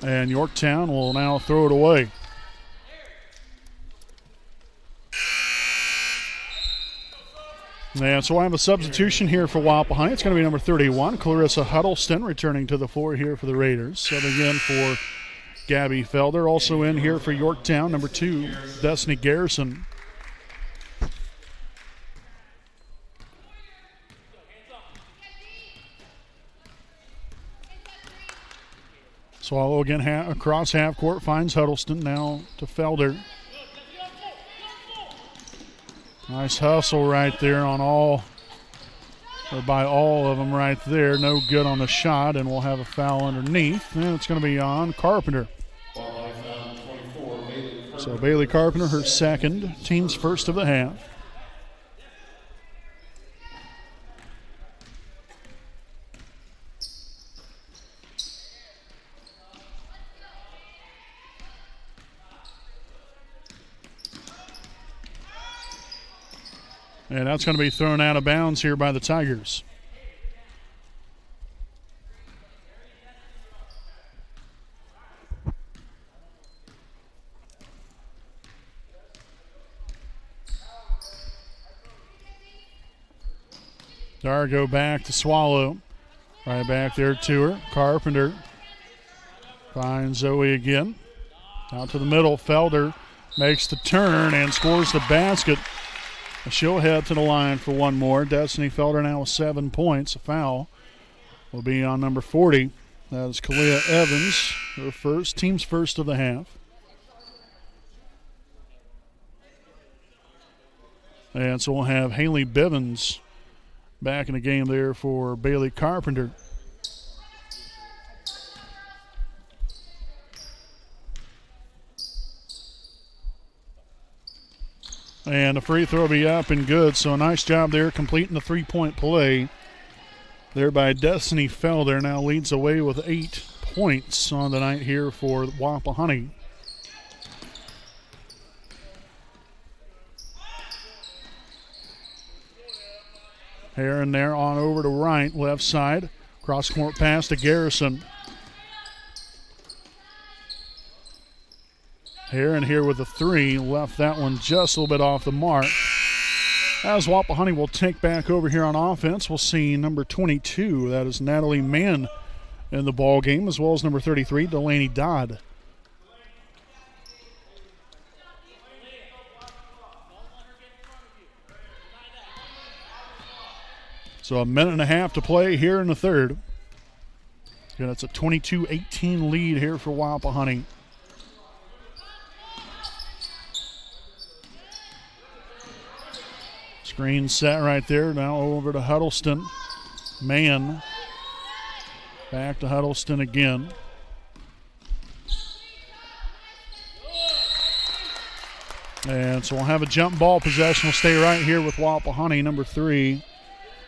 Speaker 1: And Yorktown will now throw it away. And so I have a substitution here for Wapahani. It's going to be number 31, Clarissa Huddleston, returning to the floor here for the Raiders. Subbing in for Gabby Felder. Also in here for Yorktown, number 2, Destiny Garrison. Swallow again across half court, finds Huddleston, now to Felder. Nice hustle right there on by all of them right there. No good on the shot, and we'll have a foul underneath. And it's going to be on Carpenter. So Bailey Carpenter, her second, team's first of the half. And that's going to be thrown out of bounds here by the Tigers. Dargo back to Swallow. Right back there to her. Carpenter finds Zoe again. Out to the middle. Felder makes the turn and scores the basket. She'll head to the line for one more. Destiny Felder now with 7 points. A foul will be on number 40. That is Kalia Evans, her first, team's first of the half. And so we'll have Haley Bivens back in the game there for Bailey Carpenter. And the free throw will be up and good. So a nice job there completing the three-point play there by Destiny Felder. Now leads away with 8 points on the night here for Wapahani. Heron there on over to right, left side. Cross-court pass to Garrison. Heron here with the 3, left that one just a little bit off the mark. As Wapahani will take back over here on offense, we'll see number 22, that is Natalie Mann, in the ball game, as well as number 33, Delaney Dodd. So a minute and a half to play here in the third. Again, it's a 22-18 lead here for Wapahani. Screen set right there. Now over to Huddleston. Mann. Back to Huddleston again. And so we'll have a jump ball possession. We'll stay right here with Wapahani, number 3.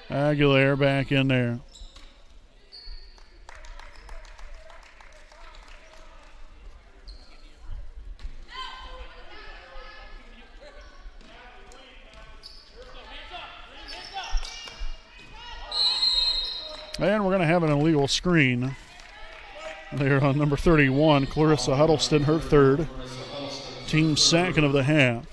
Speaker 1: Aguilera back in there. And we're going to have an illegal screen there on number 31, Clarissa Huddleston, her third. Team second of the half.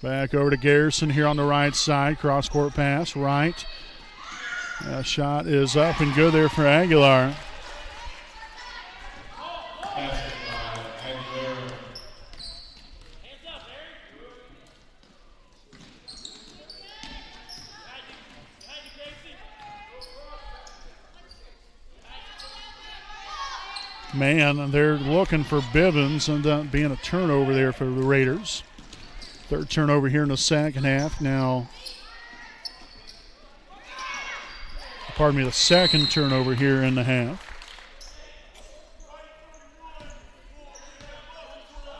Speaker 1: Back over to Garrison here on the right side. Cross-court pass, right. Shot is up and good there for Aguilar. Man, they're looking for Bivens, and being a turnover there for the Raiders. Third turnover here in the second half. Now, the second turnover here in the half.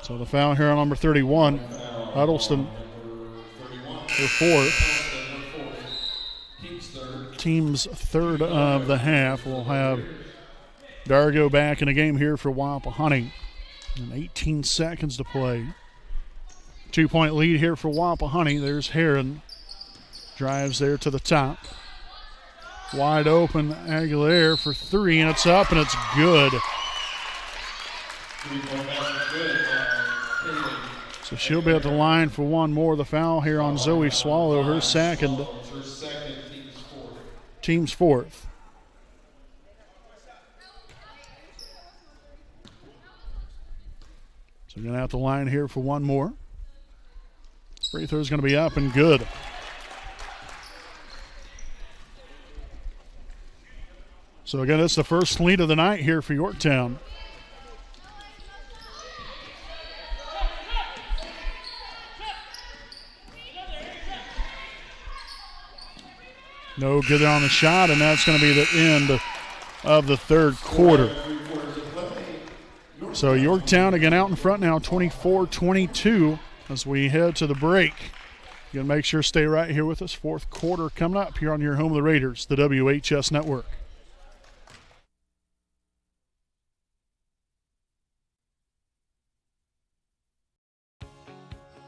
Speaker 1: So the foul here on number 31, Huddleston, her fourth. Team's third of the half. We'll have Dargo back in the game here for Wapahani. And 18 seconds to play. 2-point lead here for Wapahani. There's Heron. Drives there to the top. Wide open, Aguilera for 3, and it's up and it's good. So she'll be at the line for one more. The foul here on Zoe Swallow, her second. Team's fourth. So going to have the line here for one more. Free throw is going to be up and good. So again, it's the first lead of the night here for Yorktown. No good on the shot, and that's going to be the end of the third quarter. So Yorktown again out in front now, 24-22 as we head to the break. You got to make sure to stay right here with us. Fourth quarter coming up here on your home of the Raiders, the WHS Network.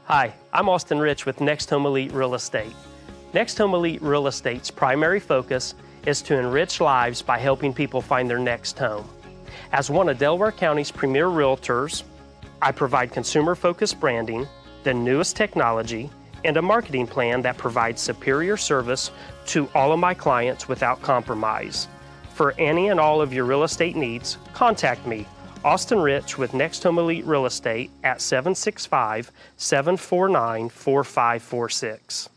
Speaker 3: Hi, I'm Austin Rich with Next Home Elite Real Estate. Next Home Elite Real Estate's primary focus is to enrich lives by helping people find their next home. As one of Delaware County's premier realtors, I provide consumer-focused branding, the newest technology, and a marketing plan that provides superior service to all of my clients without compromise. For any and all of your real estate needs, contact me, Austin Rich with Next Home Elite Real Estate at 765-749-4546.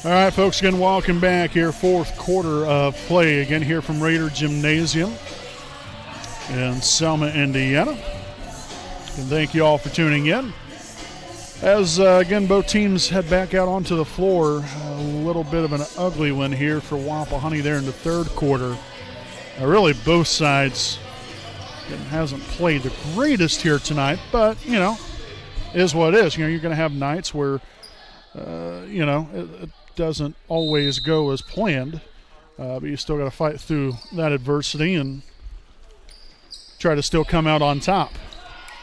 Speaker 1: All right, folks, again, welcome back here. Fourth quarter of play again here from Raider Gymnasium in Selma, Indiana. And thank you all for tuning in. As, again, both teams head back out onto the floor, a little bit of an ugly one here for Wapahani there in the third quarter. Really, both sides hasn't played the greatest here tonight, but, you know, is what it is. You know, you're going to have nights where, you know, it doesn't always go as planned, but you still got to fight through that adversity and try to still come out on top.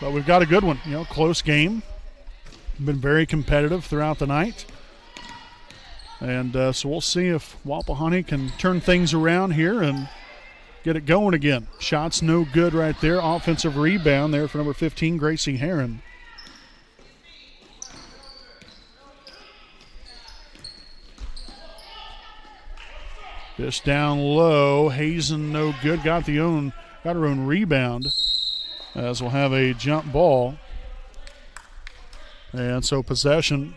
Speaker 1: But we've got a good one, you know, close game. Been very competitive throughout the night. And so we'll see if Wapahani can turn things around here and get it going again. Shots no good right there. Offensive rebound there for number 15, Gracie Heron. This down low. Hazen no good. Got her own rebound, as we'll have a jump ball. And so possession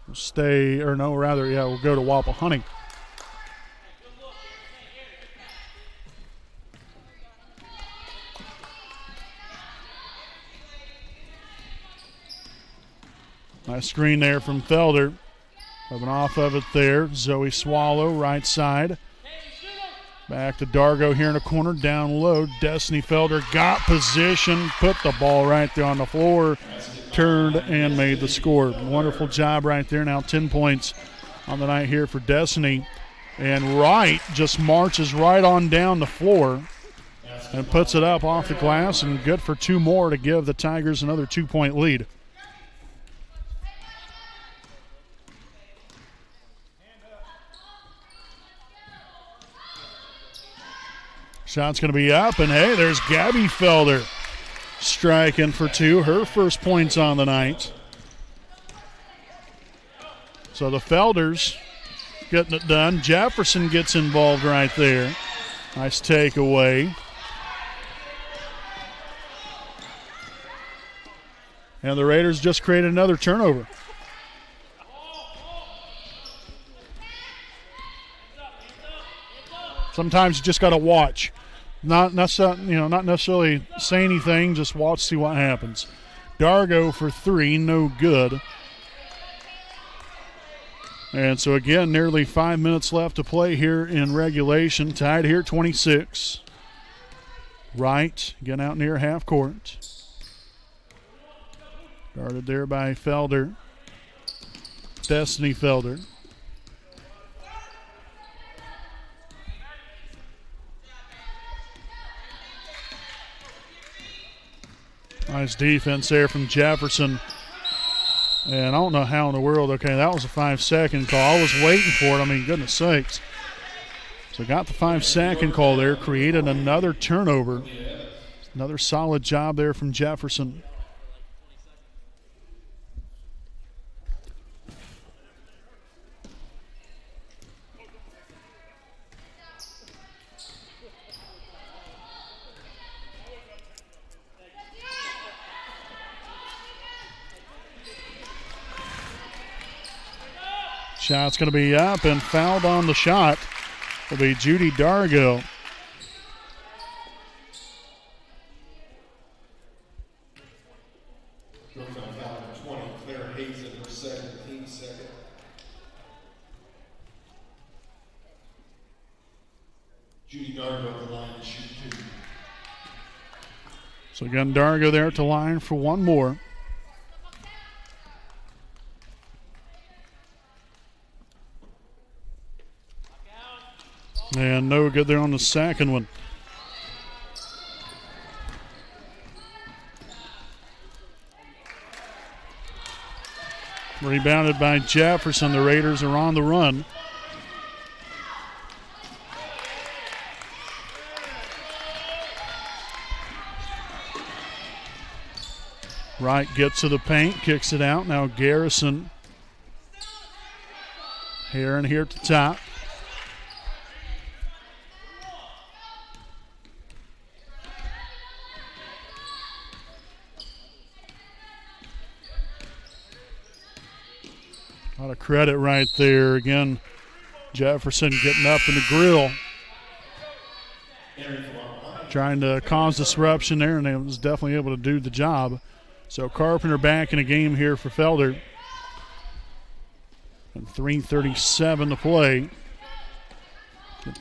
Speaker 1: will stay, or no, rather, yeah, we'll go to Wapahani. Nice screen there from Felder. Coming off of it there. Zoe Swallow, right side. Back to Dargo here in the corner, down low. Destiny Felder got position, put the ball right there on the floor, turned and made the score. Wonderful job right there. Now 10 points on the night here for Destiny. And Wright just marches right on down the floor and puts it up off the glass, and good for two more to give the Tigers another 2-point lead. Shot's going to be up, and hey, there's Gabby Felder striking for two. Her first points on the night. So the Felders getting it done. Jefferson gets involved right there. Nice takeaway. And the Raiders just created another turnover. Sometimes you just got to watch. Not necessarily say anything, just watch, see what happens. Dargo for three, no good. And so again, nearly 5 minutes left to play here in regulation. Tied here 26. Wright, again out near half court. Guarded there by Felder. Destiny Felder. Nice defense there from Jefferson. And I don't know how in the world, okay, that was a 5-second call. I was waiting for it. I mean, goodness sakes. So got the 5-second call there, created another turnover. Another solid job there from Jefferson. Shot's going to be up, and fouled on the shot will be Judy Dargo.
Speaker 4: Yorktown foul number 20, Claire Hazen, her second, team second. Judy Dargo at the line to shoot two.
Speaker 1: So again, Dargo there at the line for one more. And no good there on the second one. Rebounded by Jefferson. The Raiders are on the run. Wright gets to the paint, kicks it out. Now Garrison. Heron here at the top. A lot of credit right there. Again, Jefferson getting up in the grill, trying to cause disruption there, and they was definitely able to do the job. So Carpenter back in a game here for Felder. And 3:37 to play.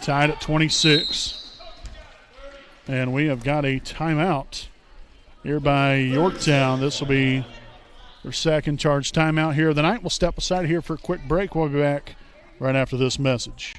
Speaker 1: Tied at 26. And we have got a timeout here by Yorktown. This will be their second charge timeout here of the night. We'll step aside here for a quick break. We'll be back right after this message.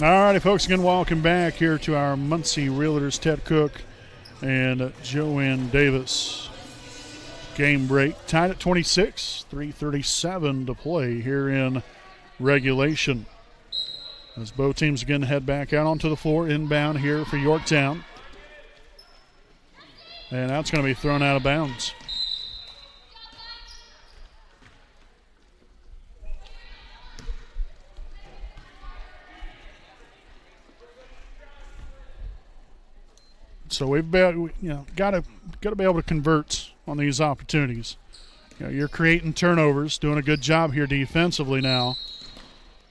Speaker 1: All righty, folks, again, welcome back here to our Muncie Realtors, Ted Cook and Joanne Davis. Game break tied at 26, 3:37 to play here in regulation. As both teams again head back out onto the floor, inbound here for Yorktown. And that's going to be thrown out of bounds. So we've got to be able to convert on these opportunities. You're creating turnovers, doing a good job here defensively now,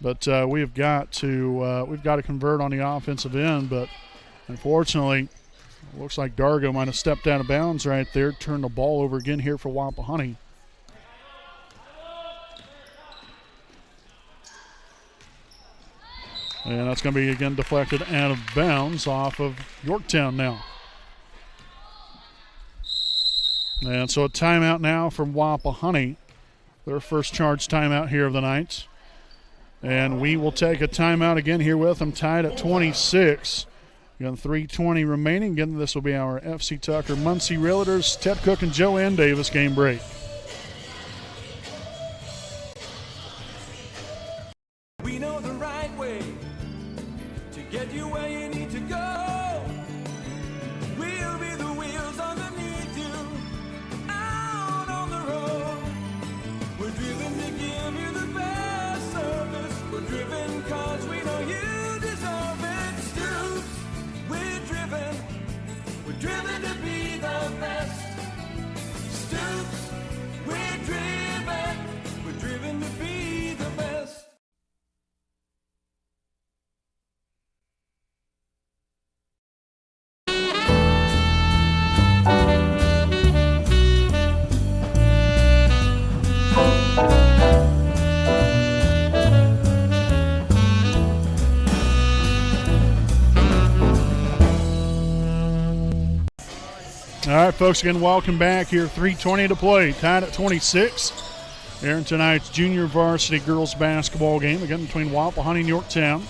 Speaker 1: but we've got to convert on the offensive end. But unfortunately, it looks like Dargo might have stepped out of bounds right there, turned the ball over again here for Wapahani. And that's going to be again deflected out of bounds off of Yorktown now. And so a timeout now from Wapahani. Their first charge timeout here of the night. And we will take a timeout again here with them, tied at 26. Again, 3:20 remaining. Again, this will be our FC Tucker Muncie Realtors, Ted Cook and Joanne Davis game break.
Speaker 2: We know the right way to get you where you need to go. We'll be the wheels underneath you, out on the road. We're driven to give you the best service. We're driven cause we know you deserve it. Stoops, we're driven to be the best. Stoops, we're driven to be the best.
Speaker 1: All right, folks, again, welcome back here. 3:20 to play, tied at 26. Here in tonight's junior varsity girls basketball game, again between Wapahani and Yorktown.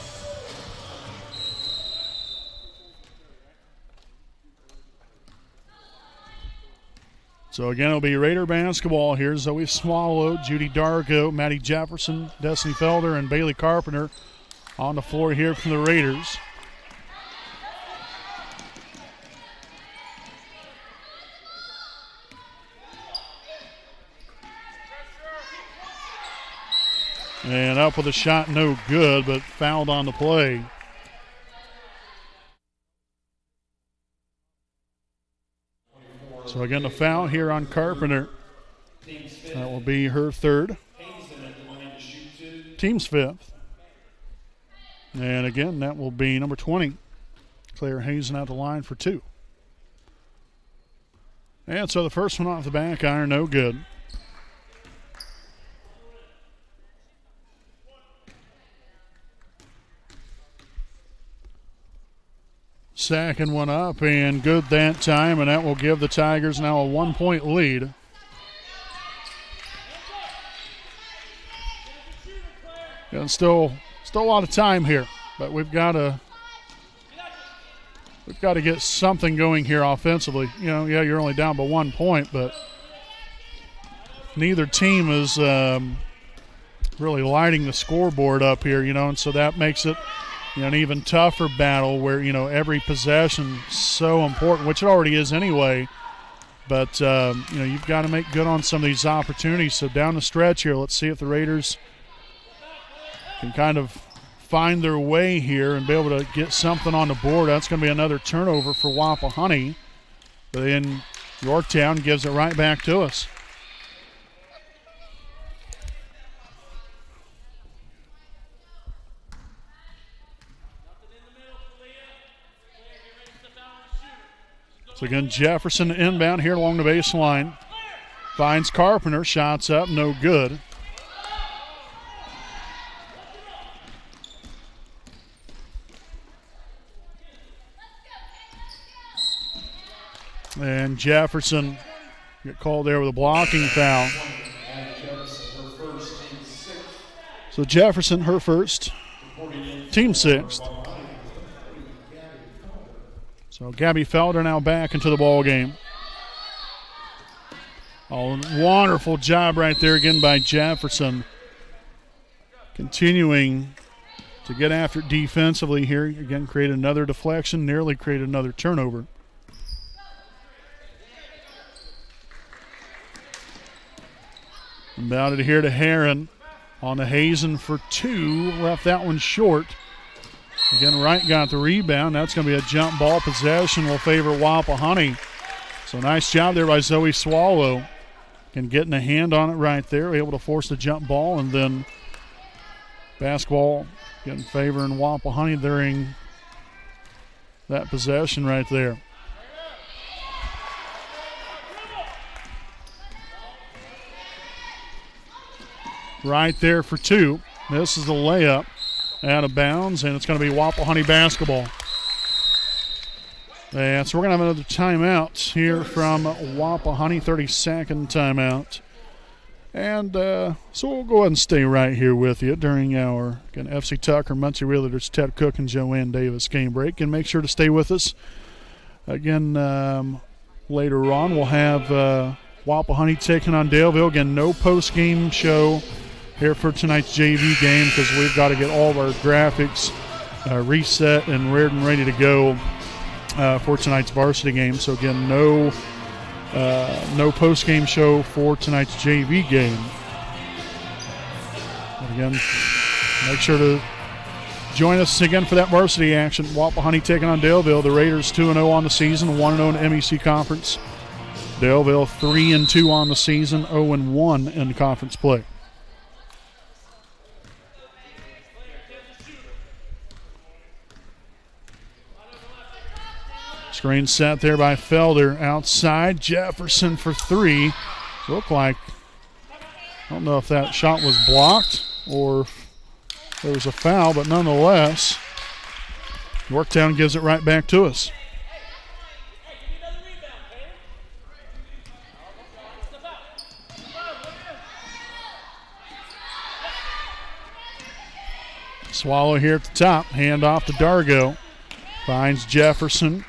Speaker 1: So again, it'll be Raider basketball here. Zoe Swallow, Judy Dargo, Maddie Jefferson, Destiny Felder, and Bailey Carpenter on the floor here for the Raiders. And up with a shot, no good, but fouled on the play. So again, the foul here on Carpenter. That will be her third. Team's fifth. And again, that will be number 20, Claire Hazen, out the line for two. And so the first one off the back iron, no good. Second one up and good that time, and that will give the Tigers now a 1-point lead. And still a lot of time here, but we've got to get something going here offensively. You're only down by 1 point, but neither team is really lighting the scoreboard up here, and so that makes it an even tougher battle where, every possession is so important, which it already is anyway. But, you've got to make good on some of these opportunities. So down the stretch here, let's see if the Raiders can kind of find their way here and be able to get something on the board. That's going to be another turnover for Wapahani. But then Yorktown gives it right back to us. So again, Jefferson inbound here along the baseline. Finds Carpenter, shots up, no good. And Jefferson get called there with a blocking foul. So Jefferson, her first, team sixth. So Gabby Felder now back into the ball game. Oh, wonderful job right there again by Jefferson. Continuing to get after it defensively here. Again, created another deflection, nearly created another turnover. Inbounded here to Heron on the Hazen for two. Left that one short. Again, Wright got the rebound. That's going to be a jump ball possession. Will favor Wapahani. So nice job there by Zoe Swallow. And getting a hand on it right there. Able to force the jump ball. And then basketball getting favoring Wapahani during that possession right there. Right there for two. This is a layup out of bounds, and it's going to be Wapahani basketball. And so we're going to have another timeout here from Wapahani, 30-second timeout. And so we'll go ahead and stay right here with you during our FC Tucker, Muncie Realtors, Ted Cook, and Joanne Davis game break. And make sure to stay with us. Again, later on we'll have Wapahani taking on Daleville. Again, no post-game show here for tonight's JV game because we've got to get all of our graphics reset and ready to go for tonight's varsity game. So again, no post-game show for tonight's JV game. But again, make sure to join us again for that varsity action. Wapahani taking on Daleville. The Raiders 2-0 on the season, 1-0 in the MEC Conference. Daleville 3-2 on the season, 0-1 in conference play. Screen set there by Felder. Outside, Jefferson for three. Looked like, I don't know if that shot was blocked or if there was a foul, but nonetheless, Yorktown gives it right back to us. Swallow here at the top. Hand off to Dargo. Finds Jefferson.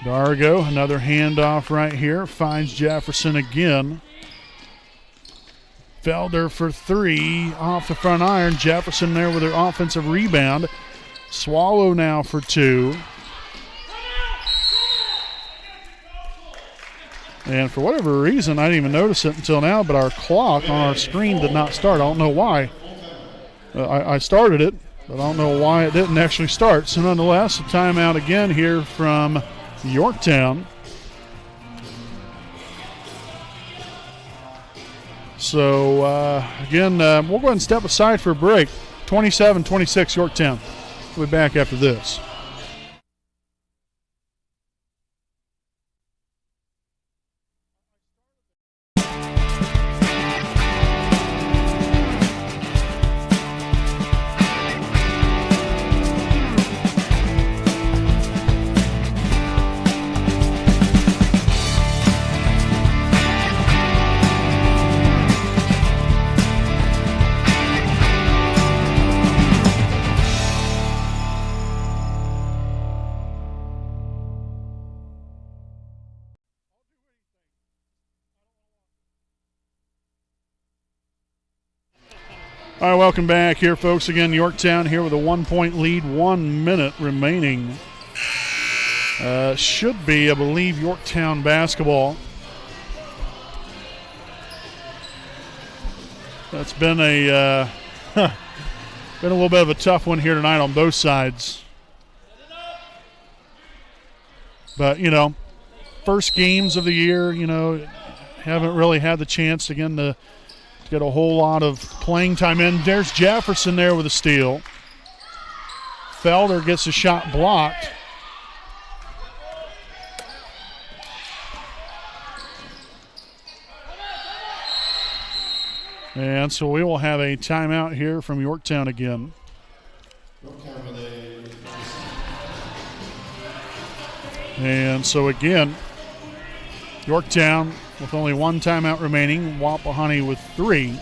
Speaker 1: Dargo, another handoff right here. Finds Jefferson again. Felder for three. Off the front iron. Jefferson there with her offensive rebound. Swallow now for two. And for whatever reason, I didn't even notice it until now, but our clock on our screen did not start. I don't know why. I started it, but I don't know why it didn't actually start. So nonetheless, a timeout again here from Yorktown. So again, we'll go ahead and step aside for a break. 27-26 Yorktown. We'll be back after this. All right, welcome back here, folks. Again, Yorktown here with a 1-point lead, 1 minute remaining. Should be, I believe, Yorktown basketball. That's been a been a little bit of a tough one here tonight on both sides. But, first games of the year, haven't really had the chance, again, to get a whole lot of playing time in. There's Jefferson there with a steal. Felder gets a shot blocked. And so we will have a timeout here from Yorktown again. And so again, Yorktown with only one timeout remaining, Wapahani with 3.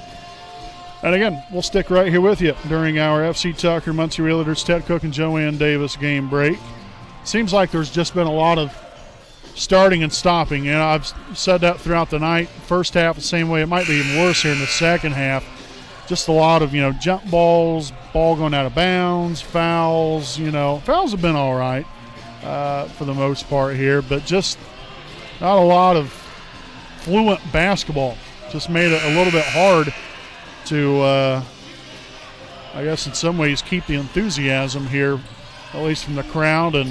Speaker 1: And again, we'll stick right here with you during our FC Tucker, Muncie Realtors, Ted Cook, and Joanne Davis game break. Seems like there's just been a lot of starting and stopping. I've said that throughout the night. First half the same way. It might be even worse here in the second half. Just a lot of, jump balls, ball going out of bounds, fouls. Fouls have been all right for the most part here, but just not a lot of fluent basketball. Just made it a little bit hard to, I guess in some ways, keep the enthusiasm here, at least from the crowd, and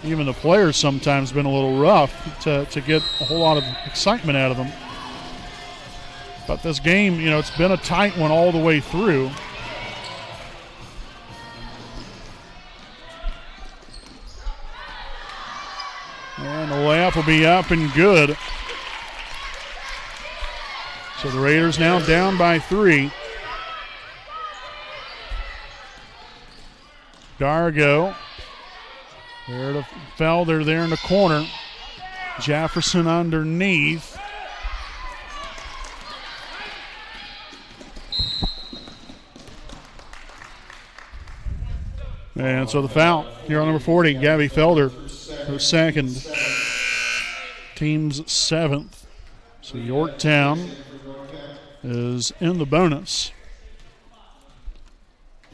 Speaker 1: even the players sometimes been a little rough to get a whole lot of excitement out of them. But this game, it's been a tight one all the way through. And the layup will be up and good. So the Raiders now down by 3. Dargo. There to Felder there in the corner. Jefferson underneath. And so the foul here on number 40, Gabby Felder, her second, team's 7th. So Yorktown is in the bonus.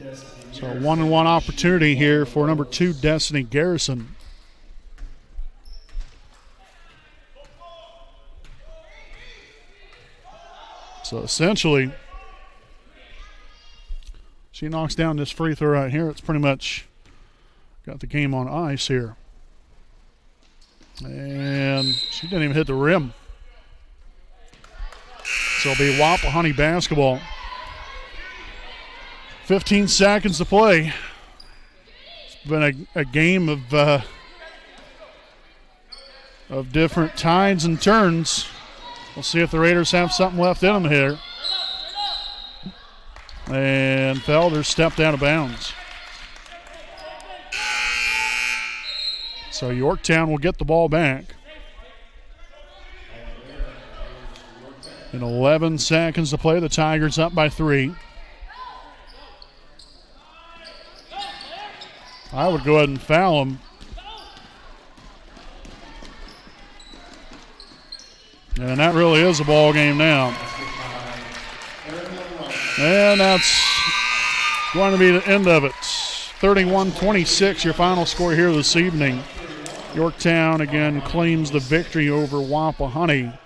Speaker 1: So a 1-on-1 opportunity here for number 2, Destiny Garrison. So essentially, she knocks down this free throw right here. It's pretty much got the game on ice here. And she didn't even hit the rim. So it'll be Wapahani basketball. 15 seconds to play. It's been a game of different tides and turns. We'll see if the Raiders have something left in them here. And Felder stepped out of bounds. So Yorktown will get the ball back. In 11 seconds to play, the Tigers up by 3. I would go ahead and foul him. And that really is a ball game now. And that's going to be the end of it. 31-26, your final score here this evening. Yorktown again claims the victory over Wapahani.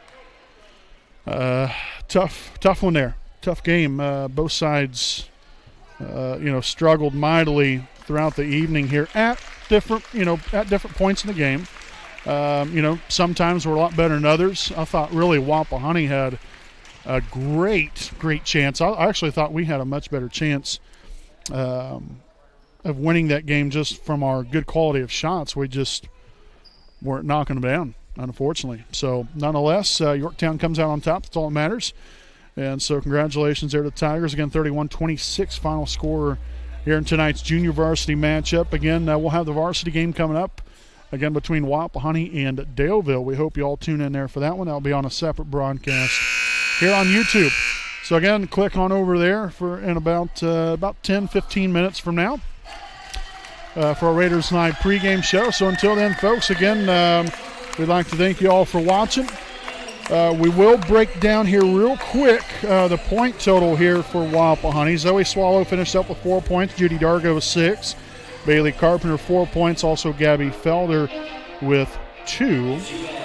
Speaker 1: Tough one there. Tough game. Both sides, struggled mightily throughout the evening here at different points in the game. Sometimes we're a lot better than others. I thought really Wapahani had a great chance. I actually thought we had a much better chance of winning that game just from our good quality of shots. We just weren't knocking them down, unfortunately. So nonetheless, Yorktown comes out on top. That's all that matters. And so congratulations there to the Tigers. Again, 31-26 final score here in tonight's junior varsity matchup. Again, we'll have the varsity game coming up, again, between Wapahani and Daleville. We hope you all tune in there for that one. That'll be on a separate broadcast here on YouTube. So again, click on over there for in about 10-15 minutes from now for our Raiders Live pregame show. So until then, folks, again, we'd like to thank you all for watching. We will break down here real quick the point total here for Wapahani. Zoe Swallow finished up with 4 points. Judy Dargo with 6. Bailey Carpenter 4 points. Also Gabby Felder with 2.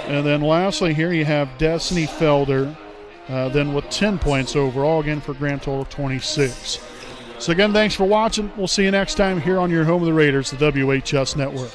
Speaker 1: And then lastly here you have Destiny Felder then with 10 points overall, again for a grand total of 26. So again, thanks for watching. We'll see you next time here on your home of the Raiders, the WHS Network.